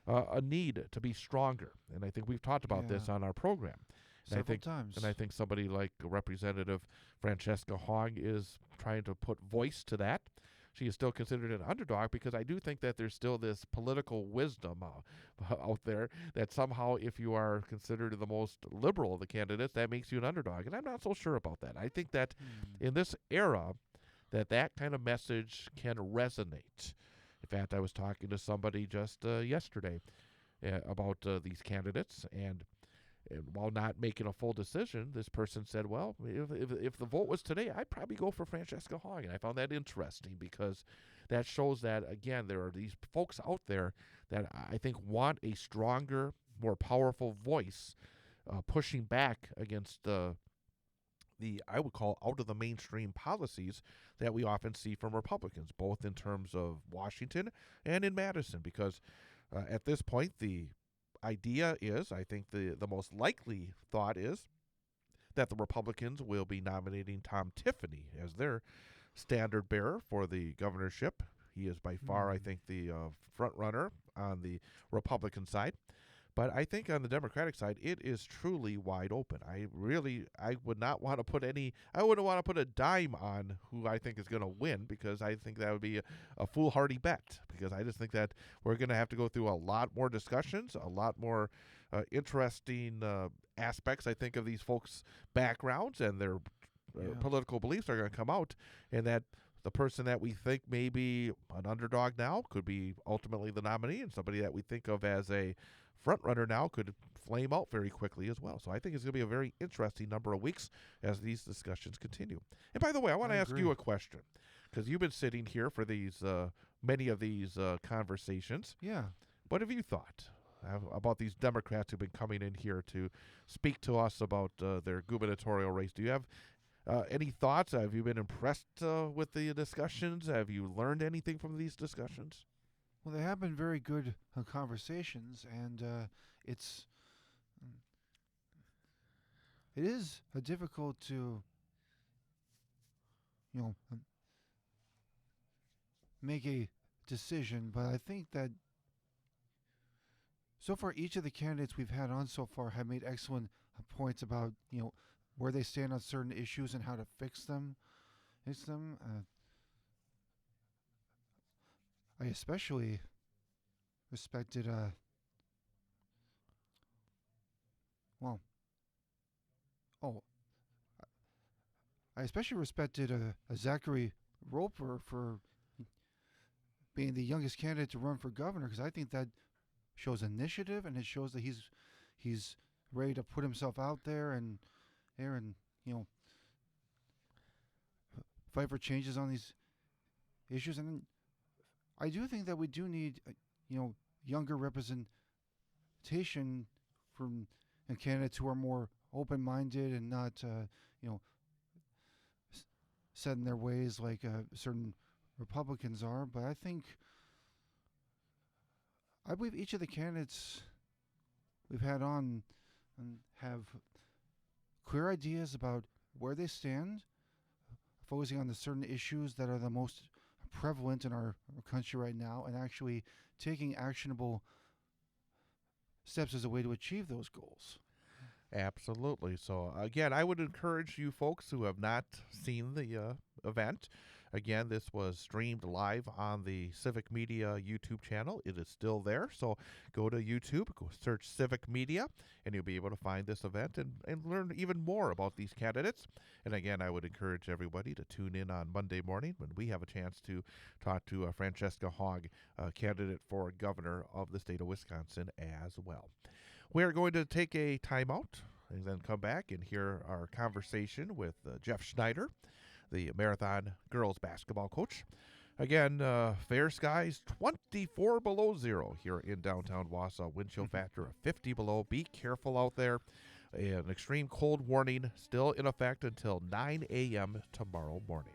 a need to be stronger. And I think we've talked about this on our program. Several times. And I think somebody like Representative Francesca Hogg is trying to put voice to that. She is still considered an underdog because I do think that there's still this political wisdom out there that somehow if you are considered the most liberal of the candidates, that makes you an underdog. And I'm not so sure about that. I think that in this era, that kind of message can resonate. In fact, I was talking to somebody just yesterday about these candidates, and while not making a full decision, this person said, well, if the vote was today, I'd probably go for Francesca Hogg. And I found that interesting because that shows that, again, there are these folks out there that I think want a stronger, more powerful voice pushing back against the I would call out of the mainstream policies that we often see from Republicans, both in terms of Washington and in Madison, because at this point, the idea is, I think the most likely thought is that the Republicans will be nominating Tom Tiffany as their standard bearer for the governorship. He is by far, I think, the front runner on the Republican side. But I think on the Democratic side, it is truly wide open. I would not want to put I wouldn't want to put a dime on who I think is going to win, because I think that would be a foolhardy bet, because I just think that we're going to have to go through a lot more discussions, a lot more interesting aspects, I think, of these folks' backgrounds and their political beliefs are going to come out, and that the person that we think may be an underdog now could be ultimately the nominee, and somebody that we think of as a front runner now could flame out very quickly as well. So I think it's going to be a very interesting number of weeks as these discussions continue. And by the way, I want to ask you a question, because you've been sitting here for these many of these conversations. Yeah. What have you thought about these Democrats who've been coming in here to speak to us about their gubernatorial race? Do you have any thoughts? Have you been impressed with the discussions? Have you learned anything from these discussions? Well, they have been very good conversations, and it is difficult to, make a decision. But I think that so far, each of the candidates we've had on so far have made excellent points about where they stand on certain issues and how to fix them. I especially respected I especially respected Zachary Roper for being the youngest candidate to run for governor, because I think that shows initiative, and it shows that he's ready to put himself out there and fight for changes on these issues. And I do think that we do need younger representation from candidates who are more open-minded and not set in their ways like certain Republicans are. But I believe each of the candidates we've had on have clear ideas about where they stand, focusing on the certain issues that are the most prevalent in our country right now, and actually taking actionable steps as a way to achieve those goals. Absolutely. So, again, I would encourage you folks who have not seen the event. Again, this was streamed live on the Civic Media YouTube channel. It is still there. So go to YouTube, go search Civic Media, and you'll be able to find this event and learn even more about these candidates. And again, I would encourage everybody to tune in on Monday morning when we have a chance to talk to Francesca Hogg, candidate for governor of the state of Wisconsin as well. We're going to take a timeout and then come back and hear our conversation with Jeff Schneider, the Marathon girls basketball coach. Again, fair skies 24 below zero here in downtown Wausau. Wind chill factor of 50 below. Be careful out there. An extreme cold warning still in effect until 9 a.m. tomorrow morning.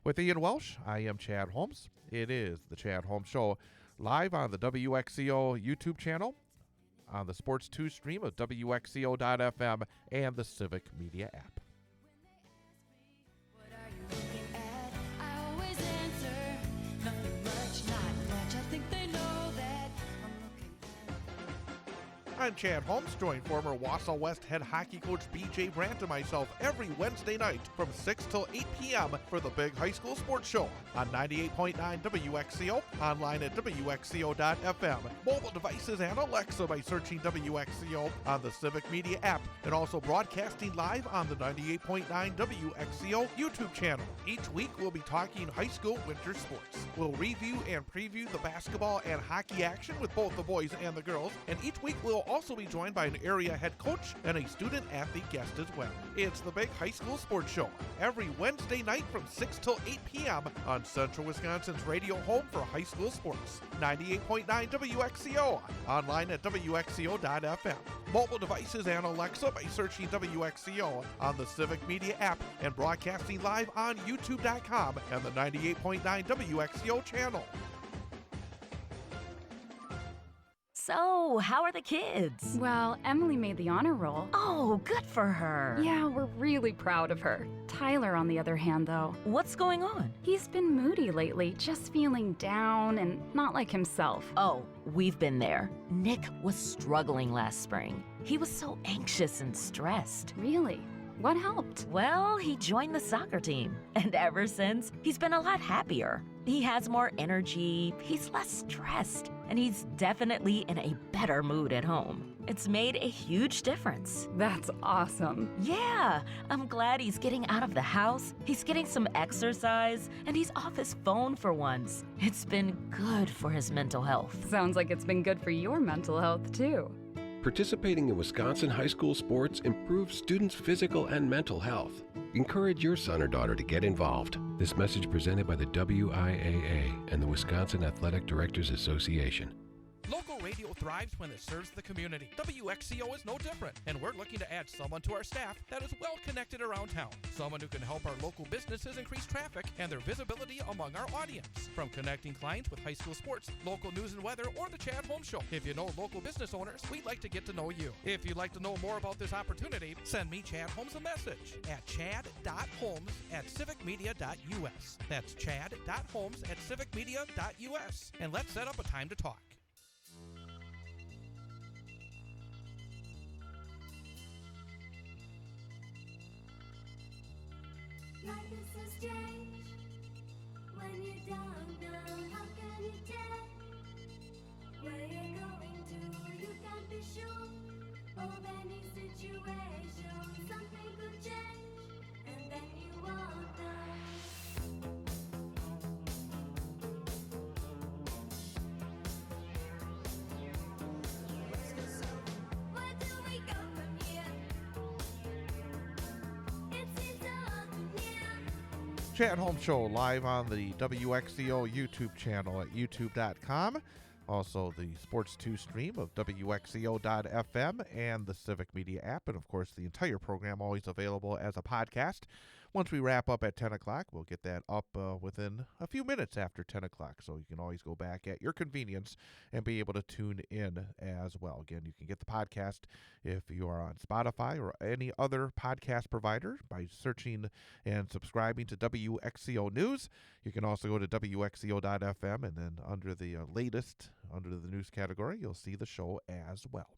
With Ian Welsh, I am Chad Holmes. It is the Chad Holmes Show live on the WXCO YouTube channel, on the Sports 2 stream of WXCO.FM and the Civic Media app. I'm Chad Holmes, join former Wausau West head hockey coach B.J. Brandt and myself every Wednesday night from 6 till 8 p.m. for the Big High School Sports Show on 98.9 WXCO, online at WXCO.FM, mobile devices and Alexa by searching WXCO on the Civic Media app, and also broadcasting live on the 98.9 WXCO YouTube channel. Each week we'll be talking high school winter sports. We'll review and preview the basketball and hockey action with both the boys and the girls, and each week we'll also be joined by an area head coach and a student athlete guest as well. It's the Big High School Sports Show every Wednesday night from 6 till 8 p.m. on Central Wisconsin's radio home for high school sports, 98.9 WXCO, online at WXCO.FM, mobile devices and Alexa by searching WXCO on the Civic Media app, and broadcasting live on YouTube.com and the 98.9 WXCO channel. So, how are the kids? Well, Emily made the honor roll. Oh, good for her. Yeah, we're really proud of her. Tyler, on the other hand, though, What's going on? he's been moody lately, just feeling down and not like himself. Oh, we've been there. Nick was struggling last spring. He was so anxious and stressed. Really? What helped? Well, he joined the soccer team, and ever since, he's been a lot happier. He has more energy, he's less stressed, and he's definitely in a better mood at home. It's made a huge difference. That's awesome. Yeah, I'm glad he's getting out of the house, he's getting some exercise, and he's off his phone for once. It's been good for his mental health. Sounds like it's been good for your mental health, too. Participating in Wisconsin high school sports improves students' physical and mental health. Encourage your son or daughter to get involved. This message presented by the WIAA and the Wisconsin Athletic Directors Association. Local radio thrives when it serves the community. WXCO is no different, and we're looking to add someone to our staff that is well connected around town. Someone who can help our local businesses increase traffic and their visibility among our audience. From connecting clients with high school sports, local news and weather, or the Chad Holmes Show. If you know local business owners, we'd like to get to know you. If you'd like to know more about this opportunity, send me, Chad Holmes, a message at chad.holmes@civicmedia.us. That's chad.holmes@civicmedia.us. And let's set up a time to talk. Life is so strange When you don't know, how can you tell where you're going to? You can't be sure of any situation. Something could change, and then you won't know. Where do we go from here? It seems so near. Chad Holmes Show live on the WXCO YouTube channel at youtube.com. Also, the Sports 2 stream of WXCO.FM and the Civic Media app. And, of course, the entire program always available as a podcast. Once we wrap up at 10 o'clock, we'll get that up within a few minutes after 10 o'clock. So you can always go back at your convenience and be able to tune in as well. Again, you can get the podcast if you are on Spotify or any other podcast provider by searching and subscribing to WXCO News. You can also go to WXCO.FM, and then under the latest, under the news category, you'll see the show as well.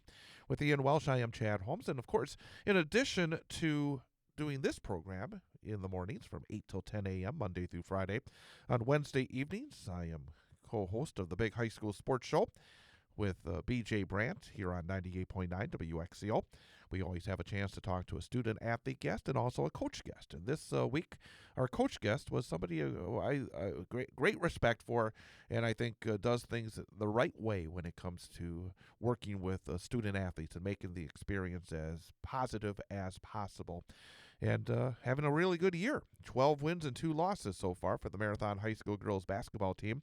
With Ian Welsh, I am Chad Holmes. And, of course, in addition to doing this program in the mornings from 8 till 10 a.m. Monday through Friday, on Wednesday evenings, I am co-host of the Big High School Sports Show with B.J. Brandt here on 98.9 WXCO. We always have a chance to talk to a student-athlete guest and also a coach guest. And this week, our coach guest was somebody I great respect for, and I think does things the right way when it comes to working with student-athletes and making the experience as positive as possible. And having a really good year. 12 wins and 2 losses so far for the Marathon High School girls basketball team.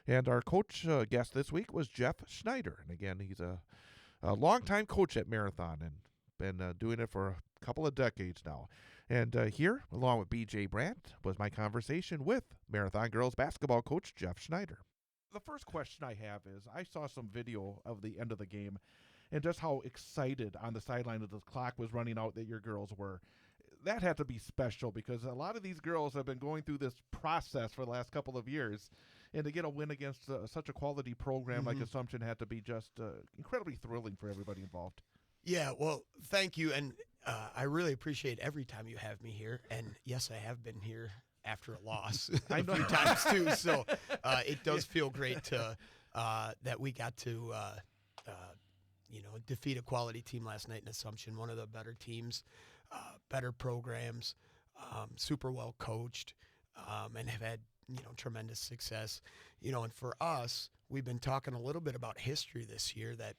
And our coach guest this week was Jeff Schneider. And again, he's a longtime coach at Marathon and been doing it for a couple of decades now. And here, along with B.J. Brandt, was my conversation with Marathon girls basketball coach Jeff Schneider. The first question I have is, I saw some video of the end of the game and just how excited on the sideline as the clock was running out that your girls were. That had to be special because a lot of these girls have been going through this process for the last couple of years, and to get a win against such a quality program like Assumption had to be just incredibly thrilling for everybody involved. Yeah, well, thank you, and I really appreciate every time you have me here, and yes, I have been here after a loss a few times too, so it does feel great to that we got to defeat a quality team last night in Assumption, one of the better teams. Better programs, super well coached, and have had, tremendous success. And for us, we've been talking a little bit about history this year that,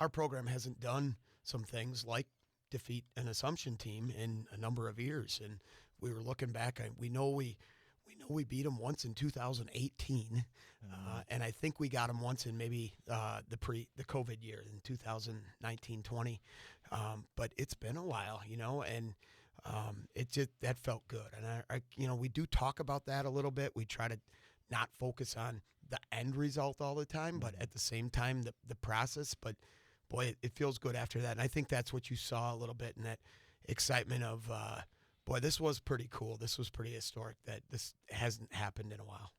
our program hasn't done some things like defeat an Assumption team in a number of years. And we were looking back, we know we beat them once in 2018, and I think we got them once in maybe the COVID year in 2019-20. But it's been a while, and it just that felt good. And I we do talk about that a little bit. We try to not focus on the end result all the time, but at the same time the process. But boy, it feels good after that. And I think that's what you saw a little bit in that excitement of. Boy, this was pretty cool. This was pretty historic that this hasn't happened in a while.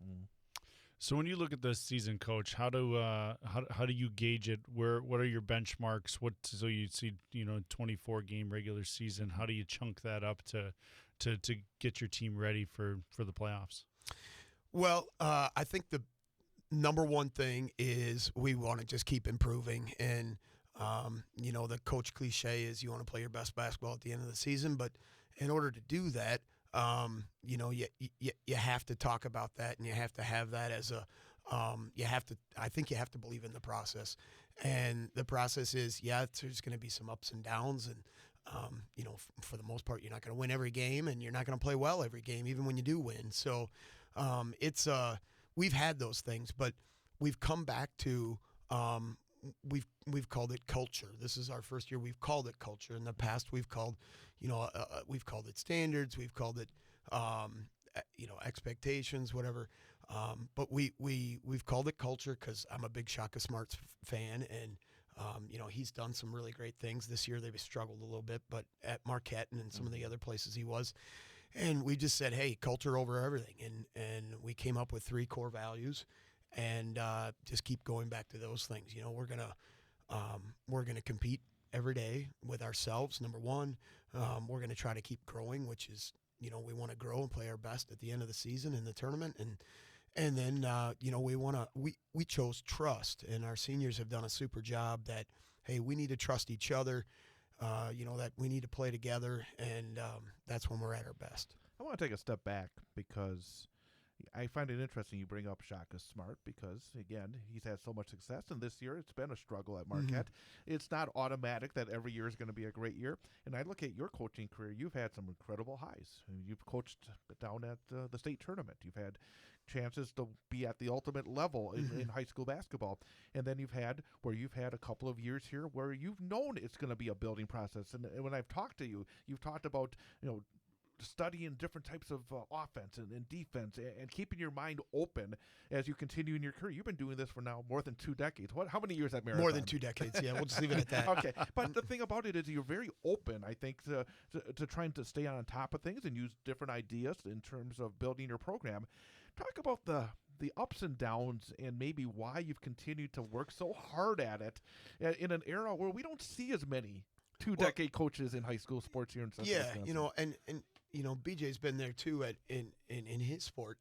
So when you look at this season, Coach, how do you gauge it? What are your benchmarks? So you see 24 game regular season. How do you chunk that up to get your team ready for the playoffs? Well, I think the number one thing is we want to just keep improving. And the coach cliche is you want to play your best basketball at the end of the season, but in order to do that, you have to talk about that, and you have to have that as a I think you have to believe in the process. And the process is, there's going to be some ups and downs, and for the most part, you're not going to win every game, and you're not going to play well every game, even when you do win. So it's we've had those things, but we've come back to we've called it culture. This is our first year we've called it culture. In the past, we've called it standards. We've called it expectations, whatever. But we've called it culture because I'm a big Shaka Smarts fan, and he's done some really great things this year. They've struggled a little bit, but at Marquette and in some of the other places he was, and we just said, hey, culture over everything, and we came up with 3 core values, and just keep going back to those things. We're gonna compete every day with ourselves. Number one, we're gonna try to keep growing, which is we want to grow and play our best at the end of the season in the tournament, and then we chose trust, and our seniors have done a super job. That hey, we need to trust each other. That we need to play together, and that's when we're at our best. I want to take a step back because I find it interesting you bring up Shaka Smart because, again, he's had so much success, and this year it's been a struggle at Marquette. It's not automatic that every year is going to be a great year. And I look at your coaching career, you've had some incredible highs. You've coached down at the state tournament. You've had chances to be at the ultimate level in high school basketball. And then you've had a couple of years here where you've known it's going to be a building process. And when I've talked to you, you've talked about, studying different types of offense and defense and keeping your mind open as you continue in your career. You've been doing this for now more than 2 decades. How many years at Marathon? More than 2 decades, yeah. We'll just leave it at that. Okay. But the thing about it is you're very open, I think, to trying to stay on top of things and use different ideas in terms of building your program. Talk about the ups and downs and maybe why you've continued to work so hard at it in an era where we don't see as many two-decade coaches in high school sports here in Central Wisconsin. and BJ's been there too in his sport.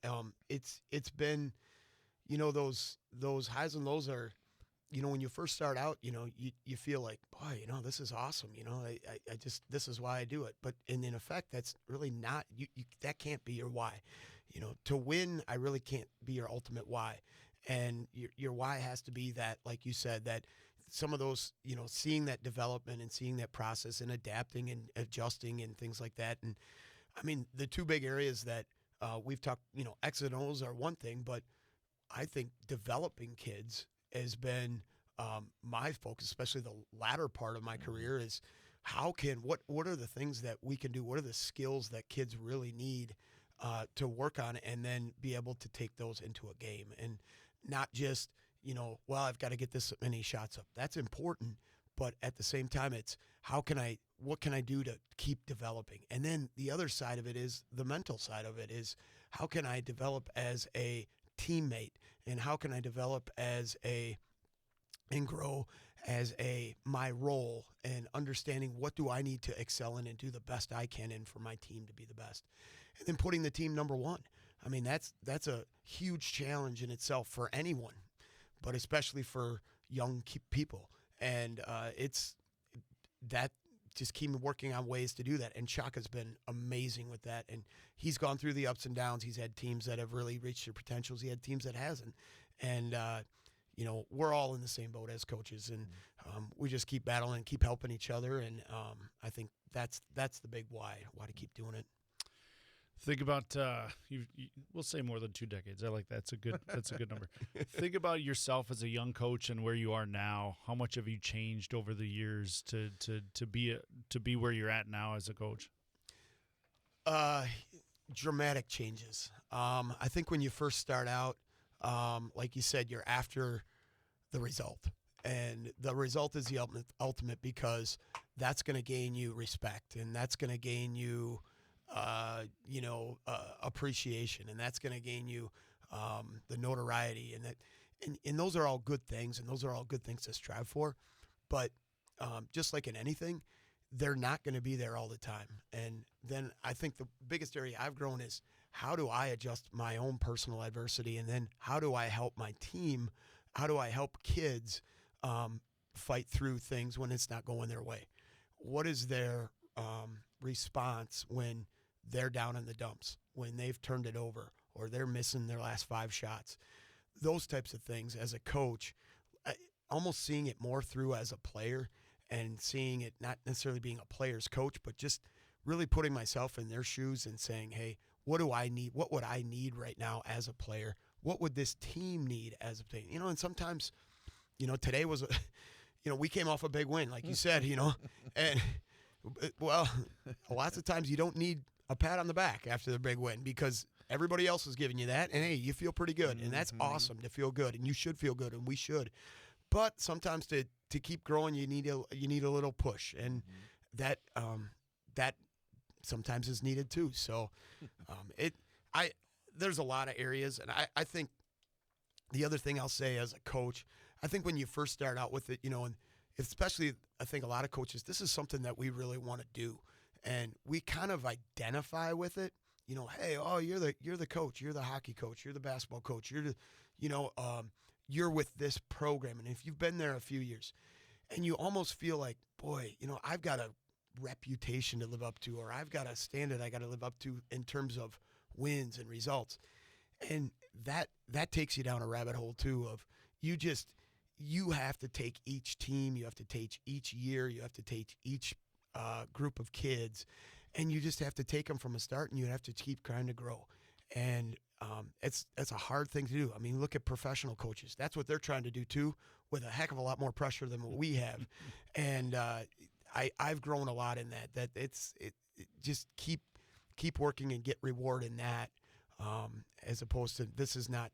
It's been, those highs and lows are, when you first start out, you feel like, boy, this is awesome. I just, this is why I do it. But in effect, that's really not, that can't be your why. To win, I really can't be your ultimate why. And your why has to be that, like you said, that some of those, seeing that development and seeing that process and adapting and adjusting and things like that. And I mean, the 2 big areas that we've talked, X and O's are one thing, but I think developing kids has been my focus, especially the latter part of my career, is what are the things that we can do? What are the skills that kids really need to work on, and then be able to take those into a game, and not just, I've got to get this many shots up. That's important, but at the same time, it's what can I do to keep developing? And then the other side of it is the mental side of it is, how can I develop as a teammate, and how can I develop and grow as my role, and understanding what do I need to excel in and do the best I can in for my team to be the best. And then putting the team number one. I mean, that's a huge challenge in itself for anyone, but especially for young people. And it's that, just keep working on ways to do that. And Chaka's been amazing with that. And he's gone through the ups and downs. He's had teams that have really reached their potentials. He had teams that hasn't. And, we're all in the same boat as coaches. And we just keep battling and keep helping each other. And I think that's the big why to keep doing it. Think about we'll say more than 2 decades. I like that. That's a good number. Think about yourself as a young coach and where you are now. How much have you changed over the years to be where you're at now as a coach? Dramatic changes. I think when you first start out, like you said, you're after the result, and the result is the ultimate because that's going to gain you respect, and that's going to gain you appreciation, and that's going to gain you the notoriety, and those are all good things, and those are all good things to strive for. But just like in anything, they're not going to be there all the time. And then I think the biggest area I've grown is, how do I adjust my own personal adversity, and then how do I help my team? How do I help kids fight through things when it's not going their way? What is their response when they're down in the dumps, when they've turned it over, or they're missing their last 5 shots? Those types of things as a coach, almost seeing it more through as a player, and seeing it not necessarily being a player's coach, but just really putting myself in their shoes and saying, hey, what do I need? What would I need right now as a player? What would this team need as a team? And sometimes, today was, we came off a big win, like you said, and well, lots of times you don't need a pat on the back after the big win, because everybody else is giving you that, and hey, you feel pretty good, and that's awesome to feel good, and you should feel good, and we should. But sometimes to keep growing, you need a little push, and that sometimes is needed too. So there's a lot of areas, and I think the other thing I'll say as a coach, I think when you first start out with it, and especially I think a lot of coaches, this is something that we really want to do. and we kind of identify with it. You know, hey, oh, you're the coach, you're the hockey coach, you're the basketball coach, you're the, you're with this program, and if you've been there a few years, and you almost feel like, boy, I've got a reputation to live up to, or I've got a standard I got to live up to in terms of wins and results, and that takes you down a rabbit hole too. Of you have to take each team, you have to take each year, you have to take each group of kids, and you just have to take them from a start, and you have to keep trying to grow. And it's a hard thing to do. I mean, look at professional coaches. That's what they're trying to do too, with a heck of a lot more pressure than what we have. And I've grown a lot in that. That it just keep working and get reward in that, as opposed to this is not.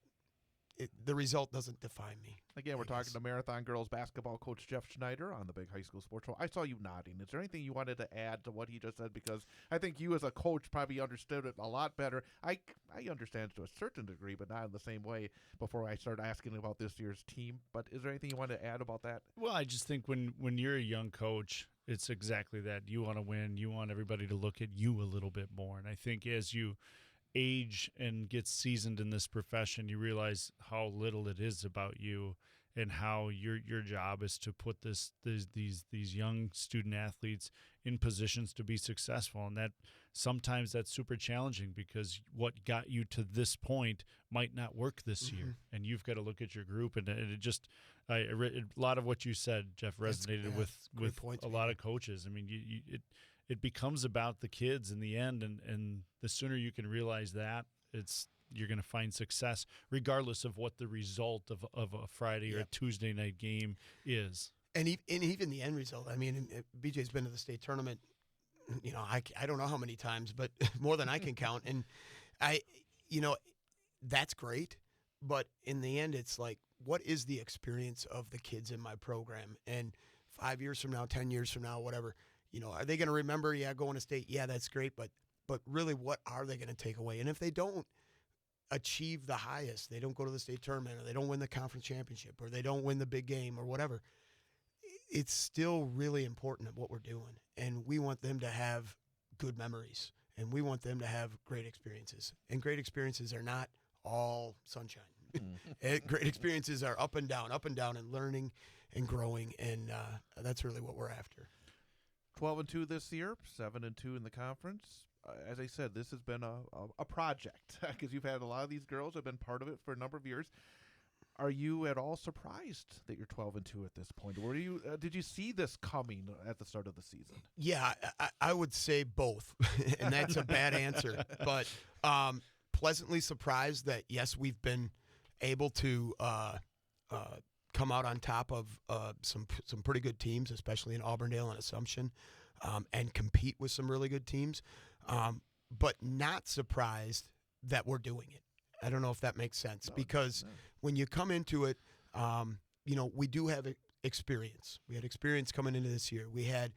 The result doesn't define me. Again, we're talking to Marathon Girls basketball coach Jeff Schneider on the Big High School Sports Show. I saw you nodding. Is there anything you wanted to add to what he just said? Because I think you as a coach probably understood it a lot better. I understand to a certain degree, but not in the same way before I started asking about this year's team. But is there anything you want to add about that? Well, I just think when you're a young coach, it's exactly that. You want to win. You want everybody to look at you a little bit more. And I think as you age and get seasoned in this profession, you realize how little it is about you, and how your job is to put these young student athletes in positions to be successful. And that sometimes that's super challenging, because what got you to this point might not work this year, and you've got to look at your group. And it just a lot of what you said, Jeff, resonated with a lot of coaches. I mean, it becomes about the kids in the end, and the sooner you can realize that, you're going to find success regardless of what the result of a Friday or a Tuesday night game is. And even the end result. I mean, BJ's been to the state tournament, I don't know how many times, but more than I can count. And that's great. But in the end, it's like, what is the experience of the kids in my program? And 5 years from now, 10 years from now, whatever, are they going to remember, going to state? Yeah, that's great. But really, what are they going to take away? And if they don't achieve the highest, they don't go to the state tournament, or they don't win the conference championship, or they don't win the big game or whatever, it's still really important at what we're doing. And we want them to have good memories, and we want them to have great experiences. And great experiences are not all sunshine. Great experiences are up and down, and learning and growing. And that's really what we're after. 12-2 this year, 7-2 in the conference. As I said, this has been a project, because you've had a lot of these girls have been part of it for a number of years. Are you at all surprised that you're 12-2 at this point? Or did you see this coming at the start of the season? Yeah, I would say both, and that's a bad answer. But pleasantly surprised that, yes, we've been able to come out on top of some pretty good teams, especially in Auburndale and Assumption, and compete with some really good teams. But not surprised that we're doing it. I don't know if that makes sense, because when you come into it, we do have experience. We had experience coming into this year. We had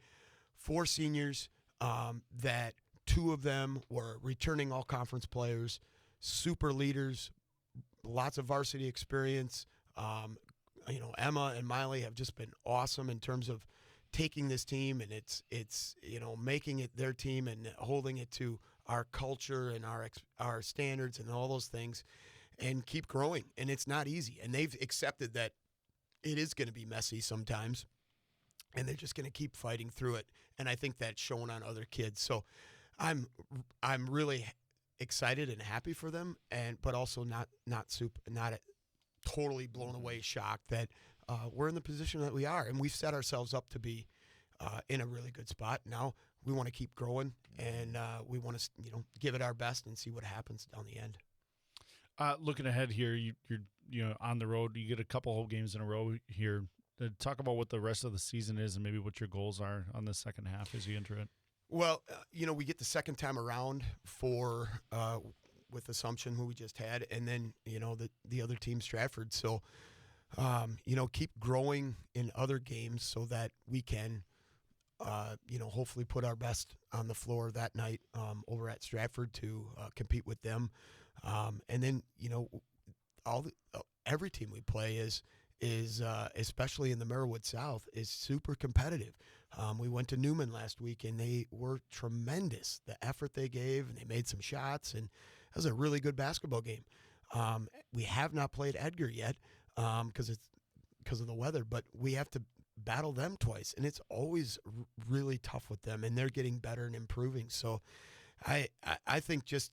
4 seniors that 2 of them were returning all-conference players, super leaders, lots of varsity experience. Emma and Miley have just been awesome in terms of taking this team, and it's making it their team and holding it to our culture and our standards and all those things, and keep growing. And it's not easy, and they've accepted that it is going to be messy sometimes, and they're just going to keep fighting through it. And I think that's shown on other kids. So I'm really excited and happy for them, but also not totally blown away, shocked that we're in the position that we are, and we've set ourselves up to be in a really good spot. Now we want to keep growing, and we want to give it our best and see what happens down the end. Looking ahead here, you're on the road. You get a couple whole games in a row here. Talk about what the rest of the season is, and maybe what your goals are on the second half as you enter it. Well, we get the second time around with Assumption, who we just had, and then the other team, Stratford. So keep growing in other games so that we can hopefully put our best on the floor that night over at Stratford to compete with them. And then every team we play is is, especially in the Merriwood South, is super competitive. We went to Newman last week, and they were tremendous. The effort they gave, and they made some shots, and it was a really good basketball game. We have not played Edgar yet because of the weather, but we have to battle them twice, and it's always really tough with them, and they're getting better and improving. So I think just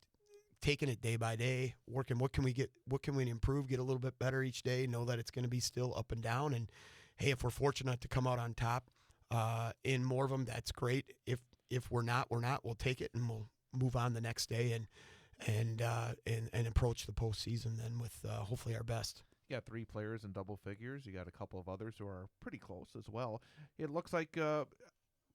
taking it day by day, working, what can we improve, get a little bit better each day, know that it's going to be still up and down, and hey, if we're fortunate to come out on top in more of them, that's great. If we're not, we'll take it, and we'll move on the next day and approach the postseason then with hopefully our best. You got 3 players in double figures. You got a couple of others who are pretty close as well. It looks like,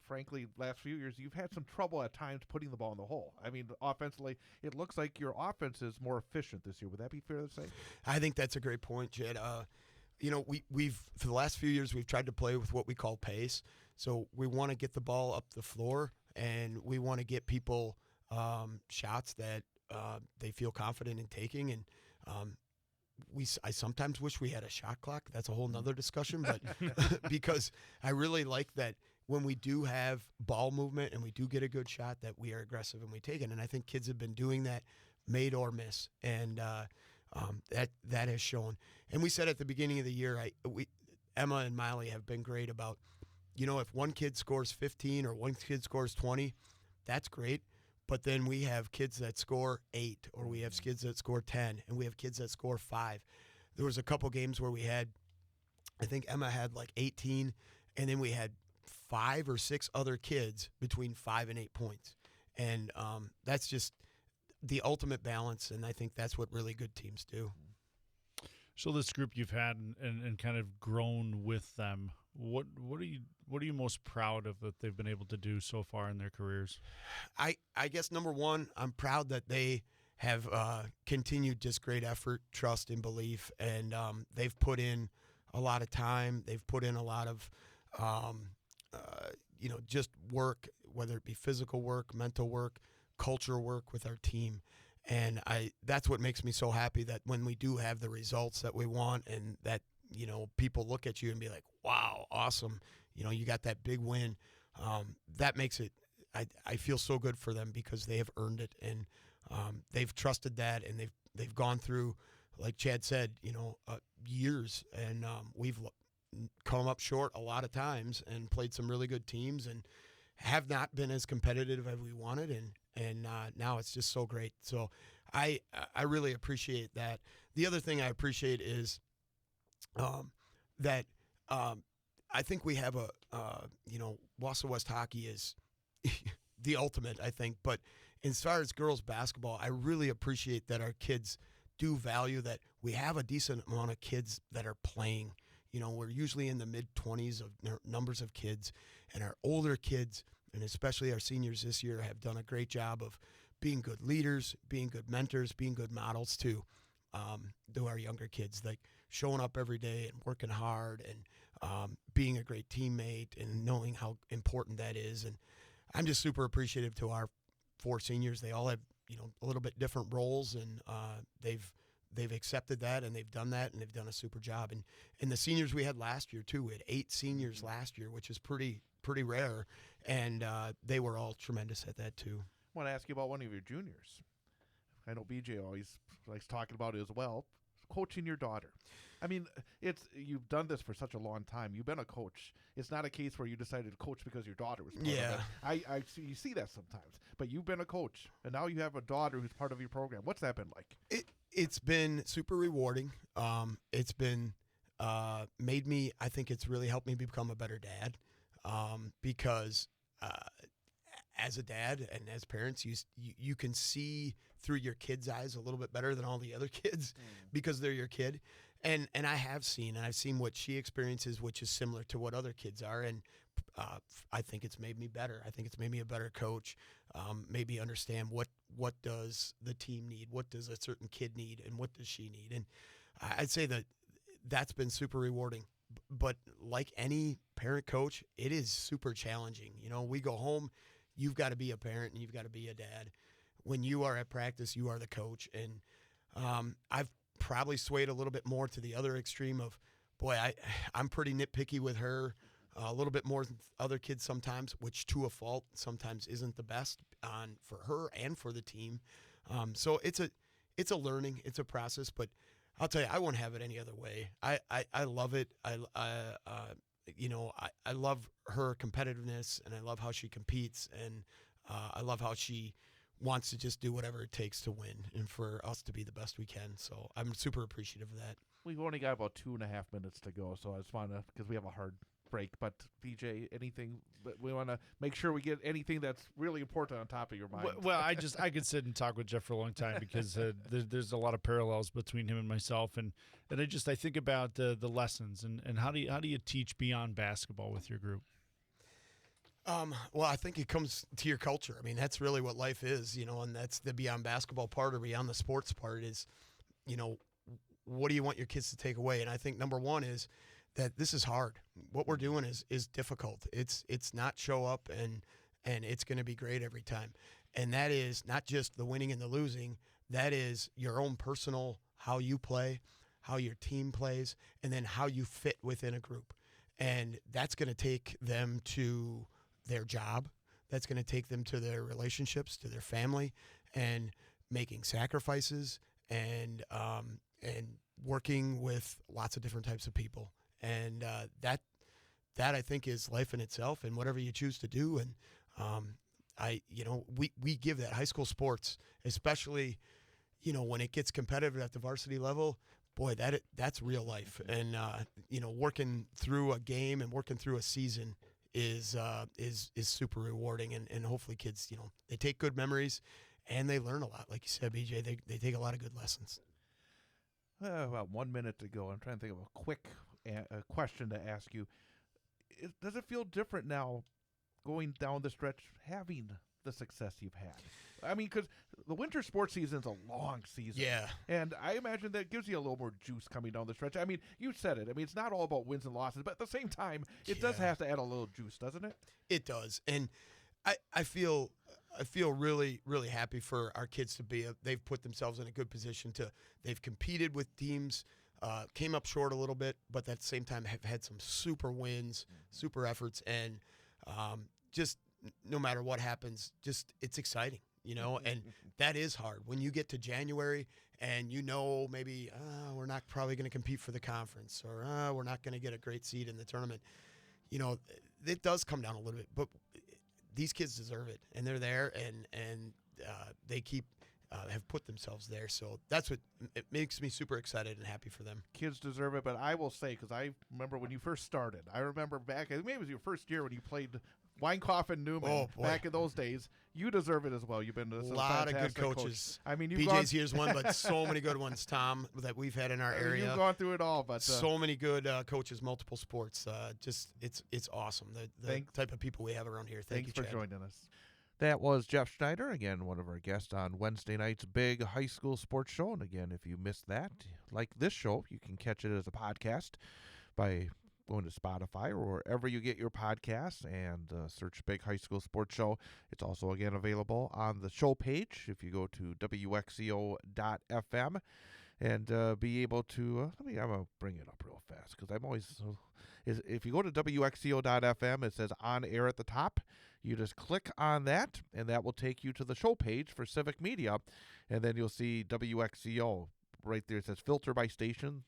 frankly, last few years, you've had some trouble at times putting the ball in the hole. I mean, offensively, it looks like your offense is more efficient this year. Would that be fair to say? I think that's a great point, Jed. We've for the last few years, we've tried to play with what we call pace. So we want to get the ball up the floor, and we want to get people shots that they feel confident in taking. And I sometimes wish we had a shot clock. That's a whole nother discussion, but because I really like that when we do have ball movement and we do get a good shot, that we are aggressive and we take it. And I think kids have been doing that, made or miss, and that has shown. And we said at the beginning of the year, Emma and Miley have been great about, if one kid scores 15 or one kid scores 20, that's great. But then we have kids that score 8, or we have kids that score 10, and we have kids that score 5. There was a couple games where we had, I think Emma had like 18, and then we had 5 or 6 other kids between 5 and 8 points. And that's just the ultimate balance, and I think that's what really good teams do. So this group you've had and kind of grown with them, what are you most proud of that they've been able to do so far in their careers? I guess number one, I'm proud that they have continued just great effort, trust, and belief, and they've put in a lot of time. They've put in a lot of just work, whether it be physical work, mental work, culture work with our team. And that's what makes me so happy, that when we do have the results that we want, and that, people look at you and be like, wow, awesome. You got that big win. That makes it, I feel so good for them, because they have earned it, and they've trusted that, and they've gone through, like Chad said, years, and we've come up short a lot of times and played some really good teams and have not been as competitive as we wanted, and now it's just so great. So I really appreciate that. The other thing I appreciate is that I think we have Wausau West hockey is the ultimate, I think. But as far as girls basketball, I really appreciate that our kids do value that we have a decent amount of kids that are playing. We're usually in the mid-20s of numbers of kids, and our older kids, and especially our seniors this year, have done a great job of being good leaders, being good mentors, being good models to our younger kids, like showing up every day and working hard, and being a great teammate, and knowing how important that is. And I'm just super appreciative to our 4 seniors. They all have a little bit different roles, and they've accepted that, and they've done that, and they've done a super job. And the seniors we had last year too, we had 8 seniors last year, which is pretty rare, and they were all tremendous at that too. I want to ask you about one of your juniors. I know BJ always likes talking about it as well, coaching your daughter. I mean, you've done this for such a long time. You've been a coach. It's not a case where you decided to coach because your daughter was part of it. You see that sometimes. But you've been a coach, and now you have a daughter who's part of your program. What's that been like? It's been super rewarding. It's been made me, I think it's really helped me become a better dad, because as a dad and as parents, you can see through your kid's eyes a little bit better than all the other kids because they're your kid. And I've seen what she experiences, which is similar to what other kids are. And I think it's made me better. I think it's made me a better coach, made me understand what does the team need, what does a certain kid need, and what does she need. And I'd say that's been super rewarding. But like any parent coach, it is super challenging. We go home, you've got to be a parent and you've got to be a dad. When you are at practice, you are the coach. And I've probably swayed a little bit more to the other extreme of boy, I'm pretty nitpicky with her, a little bit more than other kids sometimes, which to a fault sometimes isn't the best for her and for the team. So it's a learning, it's a process, but I'll tell you, I won't have it any other way. I love it. I love her competitiveness, and I love how she competes, and I love how she wants to just do whatever it takes to win and for us to be the best we can. So I'm super appreciative of that. We've only got about 2.5 minutes to go, so I just want to, because we have a hard break. But BJ, anything that we want to make sure we get anything that's really important on top of your mind? Well, I could sit and talk with Jeff for a long time because there's a lot of parallels between him and myself, and I think about the lessons and how do you teach beyond basketball with your group? Well, I think it comes to your culture. I mean, that's really what life is, and that's the beyond basketball part or beyond the sports part is, what do you want your kids to take away? And I think number one is that this is hard. What we're doing is difficult. It's not show up and it's going to be great every time. And that is not just the winning and the losing. That is your own personal, how you play, how your team plays, and then how you fit within a group. And that's going to take them to their job. That's going to take them to their relationships, to their family, and making sacrifices and working with lots of different types of people. And that I think is life in itself, and whatever you choose to do. And we give that high school sports, especially when it gets competitive at the varsity level. Boy, that's real life. And working through a game and working through a season is super rewarding, and hopefully kids, they take good memories and they learn a lot. Like you said, BJ, they take a lot of good lessons. About 1 minute to go. I'm trying to think of a quick question to ask you. Does it feel different now going down the stretch, having the success you've had? I mean, because the winter sports season's a long season. Yeah. And I imagine that gives you a little more juice coming down the stretch. I mean, you said it. I mean, it's not all about wins and losses, but at the same time, it does have to add a little juice, doesn't it? It does. And I feel really, really happy for our kids to they've put themselves in a good position they've competed with teams, came up short a little bit, but at the same time have had some super wins, super efforts, and just no matter what happens, just it's exciting, and that is hard. When you get to January and maybe we're not probably going to compete for the conference, or we're not going to get a great seed in the tournament, it does come down a little bit, but these kids deserve it, and they're there, and they have put themselves there. So that's what it makes me super excited and happy for them. Kids deserve it, but I will say, because I remember when you first started, I remember back, maybe it was your first year when you played Weinkauf and Newman back in those days. You deserve it as well. You've been a lot of good Coach. coaches. I mean, BJ's here's one, but so many good ones, Tom, that we've had in our area. You've gone through it all, but so many good coaches, multiple sports. Just it's awesome. The type of people we have around here. Thanks for joining us. That was Jeff Schneider, again, one of our guests on Wednesday night's big high school sports show. And again, if you missed that, like this show, you can catch it as a podcast by going to Spotify or wherever you get your podcasts and search Big High School Sports Show. It's also, again, available on the show page if you go to WXCO.FM and be able to, I'm going to bring it up real fast because I'm always, if you go to WXCO.FM, it says on air at the top. You just click on that, and that will take you to the show page for Civic Media, and then you'll see WXCO right there. It says filter by station.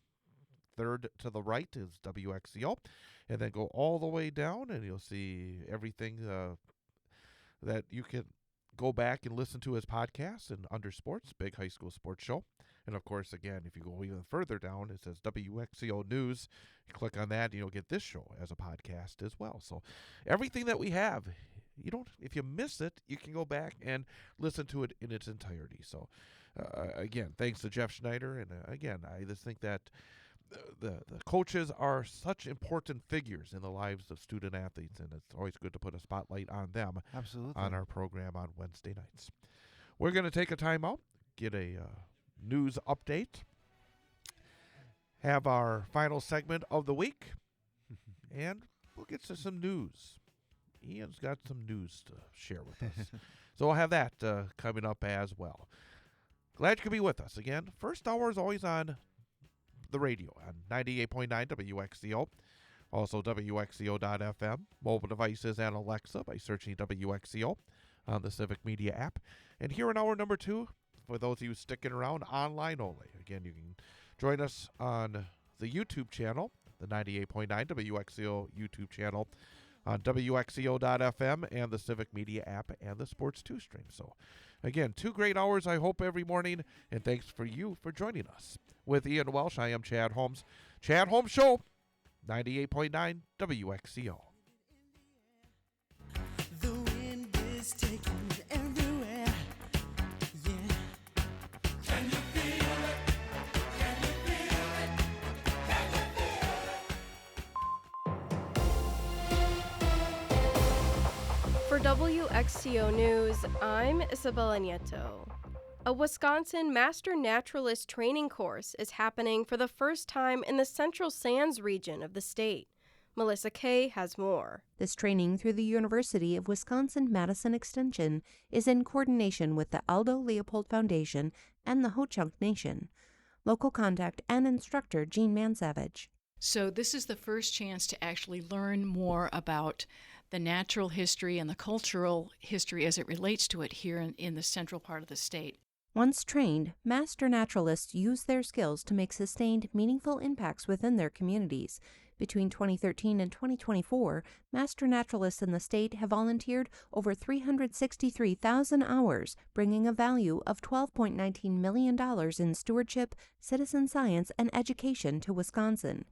Third to the right is WXCO, and then go all the way down, and you'll see everything that you can go back and listen to as podcasts and under sports, Big High School Sports Show. And, of course, again, if you go even further down, it says WXCO News. You click on that, and you'll get this show as a podcast as well. So everything that we have, if you miss it, you can go back and listen to it in its entirety. So, again, thanks to Jeff Schneider. And, again, I just think that the coaches are such important figures in the lives of student athletes, and it's always good to put a spotlight on them. Absolutely. On our program on Wednesday nights. We're going to take a time out, get a news update, have our final segment of the week, and we'll get to some news. Ian's got some news to share with us. So we'll have that coming up as well. Glad you could be with us. Again, first hour is always on the radio on 98.9 WXCO. Also WXCO.FM, mobile devices, and Alexa by searching WXCO on the Civic Media app. And here in hour number 2, for those of you sticking around, online only. Again, you can join us on the YouTube channel, the 98.9 WXCO YouTube channel, on WXCO.FM and the Civic Media app and the Sports 2 stream. So, again, 2 great hours, I hope, every morning. And thanks for you for joining us. With Ian Welsh, I am Chad Holmes. Chad Holmes Show, 98.9 WXCO. The wind is taking me everywhere. Yeah. Can you feel it? Can you feel it? Can you feel it? For WXCO News, I'm Isabella Nieto. A Wisconsin Master Naturalist training course is happening for the first time in the Central Sands region of the state. Melissa Kay has more. This training through the University of Wisconsin-Madison Extension is in coordination with the Aldo Leopold Foundation and the Ho-Chunk Nation. Local contact and instructor Jean Mansavage. So this is the first chance to actually learn more about the natural history and the cultural history as it relates to it here in the central part of the state. Once trained, master naturalists use their skills to make sustained, meaningful impacts within their communities. Between 2013 and 2024, master naturalists in the state have volunteered over 363,000 hours, bringing a value of $12.19 million in stewardship, citizen science, and education to Wisconsin.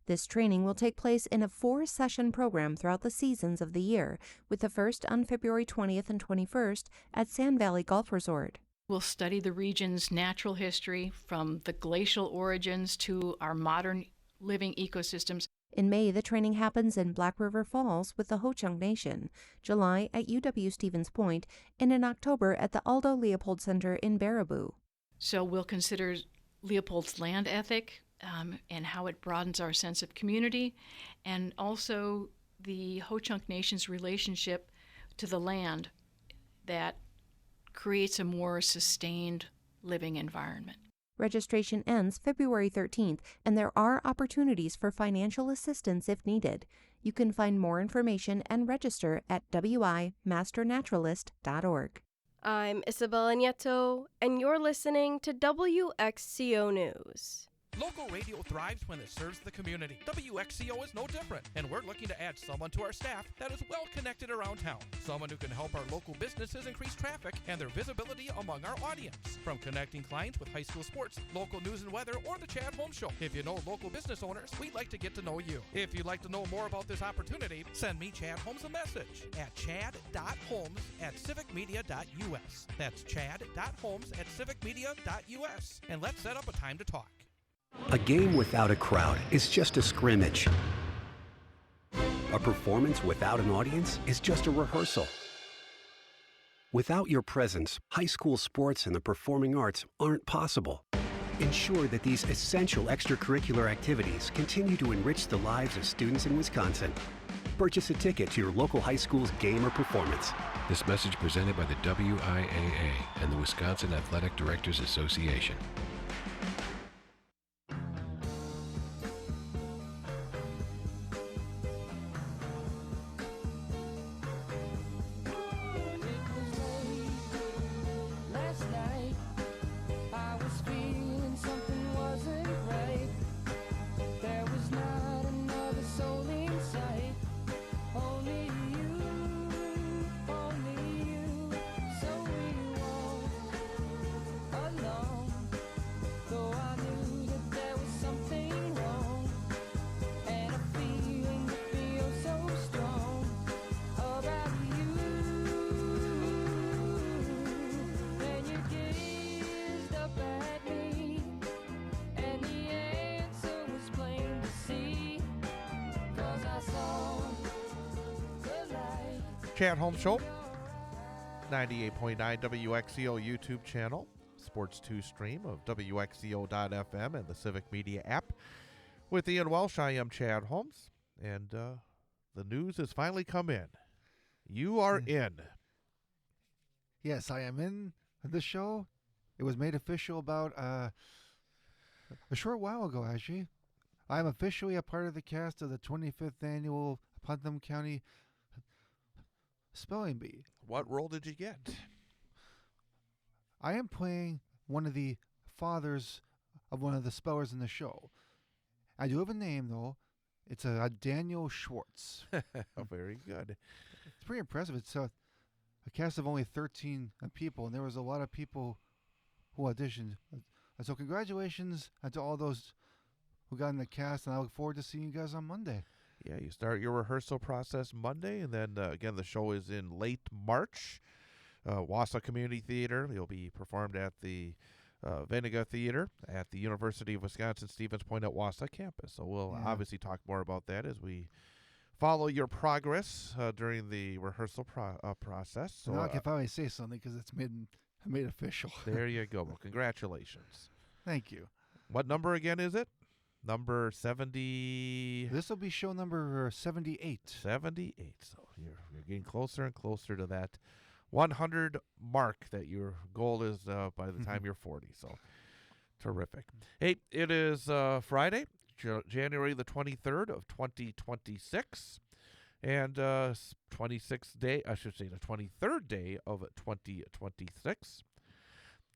This training will take place in a 4-session program throughout the seasons of the year, with the first on February 20th and 21st at Sand Valley Golf Resort. We'll study the region's natural history from the glacial origins to our modern living ecosystems. In May, the training happens in Black River Falls with the Ho-Chunk Nation, July at UW-Stevens Point, and in October at the Aldo Leopold Center in Baraboo. So we'll consider Leopold's land ethic and how it broadens our sense of community, and also the Ho-Chunk Nation's relationship to the land that creates a more sustained living environment. Registration ends February 13th, and there are opportunities for financial assistance if needed. You can find more information and register at wimasternaturalist.org. I'm Isabella Nieto, and you're listening to WXCO News. Local radio thrives when it serves the community. WXCO is no different, and we're looking to add someone to our staff that is well connected around town. Someone who can help our local businesses increase traffic and their visibility among our audience. From connecting clients with high school sports, local news and weather, or the Chad Holmes Show. If you know local business owners, we'd like to get to know you. If you'd like to know more about this opportunity, send me, Chad Holmes, a message at chad.holmes@civicmedia.us. That's chad.holmes@civicmedia.us. And let's set up a time to talk. A game without a crowd is just a scrimmage. A performance without an audience is just a rehearsal. Without your presence, high school sports and the performing arts aren't possible. Ensure that these essential extracurricular activities continue to enrich the lives of students in Wisconsin. Purchase a ticket to your local high school's game or performance. This message presented by the WIAA and the Wisconsin Athletic Directors Association. Chad Holmes Show, 98.9 WXCO YouTube channel, Sports 2 stream of WXCO.FM and the Civic Media app. With Ian Welsh, I am Chad Holmes, and the news has finally come in. You are in. Yes, I am in the show. It was made official about A short while ago, actually. I'm officially a part of the cast of the 25th annual Putnam County Spelling Bee. What role did you get? I am playing one of the fathers of one of the spellers in the show. I do have a name, though. It's a Daniel Schwartz. Very good. It's pretty impressive. It's a cast of only 13 people, and there was a lot of people who auditioned. So congratulations to all those who got in the cast, and I look forward to seeing you guys on Monday. Yeah, you start your rehearsal process Monday, and then, again, the show is in late March. Wausau Community Theatre. It'll be performed at the Vinegar Theater at the University of Wisconsin-Stevens Point at Wausau campus. So we'll obviously talk more about that as we follow your progress during the rehearsal process. So, now I can finally say something because it's made official. There you go. Well, congratulations. Thank you. What number again is it? Number 70. This will be show number 78. 78. So you're getting closer and closer to that 100 mark that your goal is by the time you're 40. So terrific. Hey, it is Friday, January the 23rd of 2026, and 26th day, I should say the 23rd day of 2026.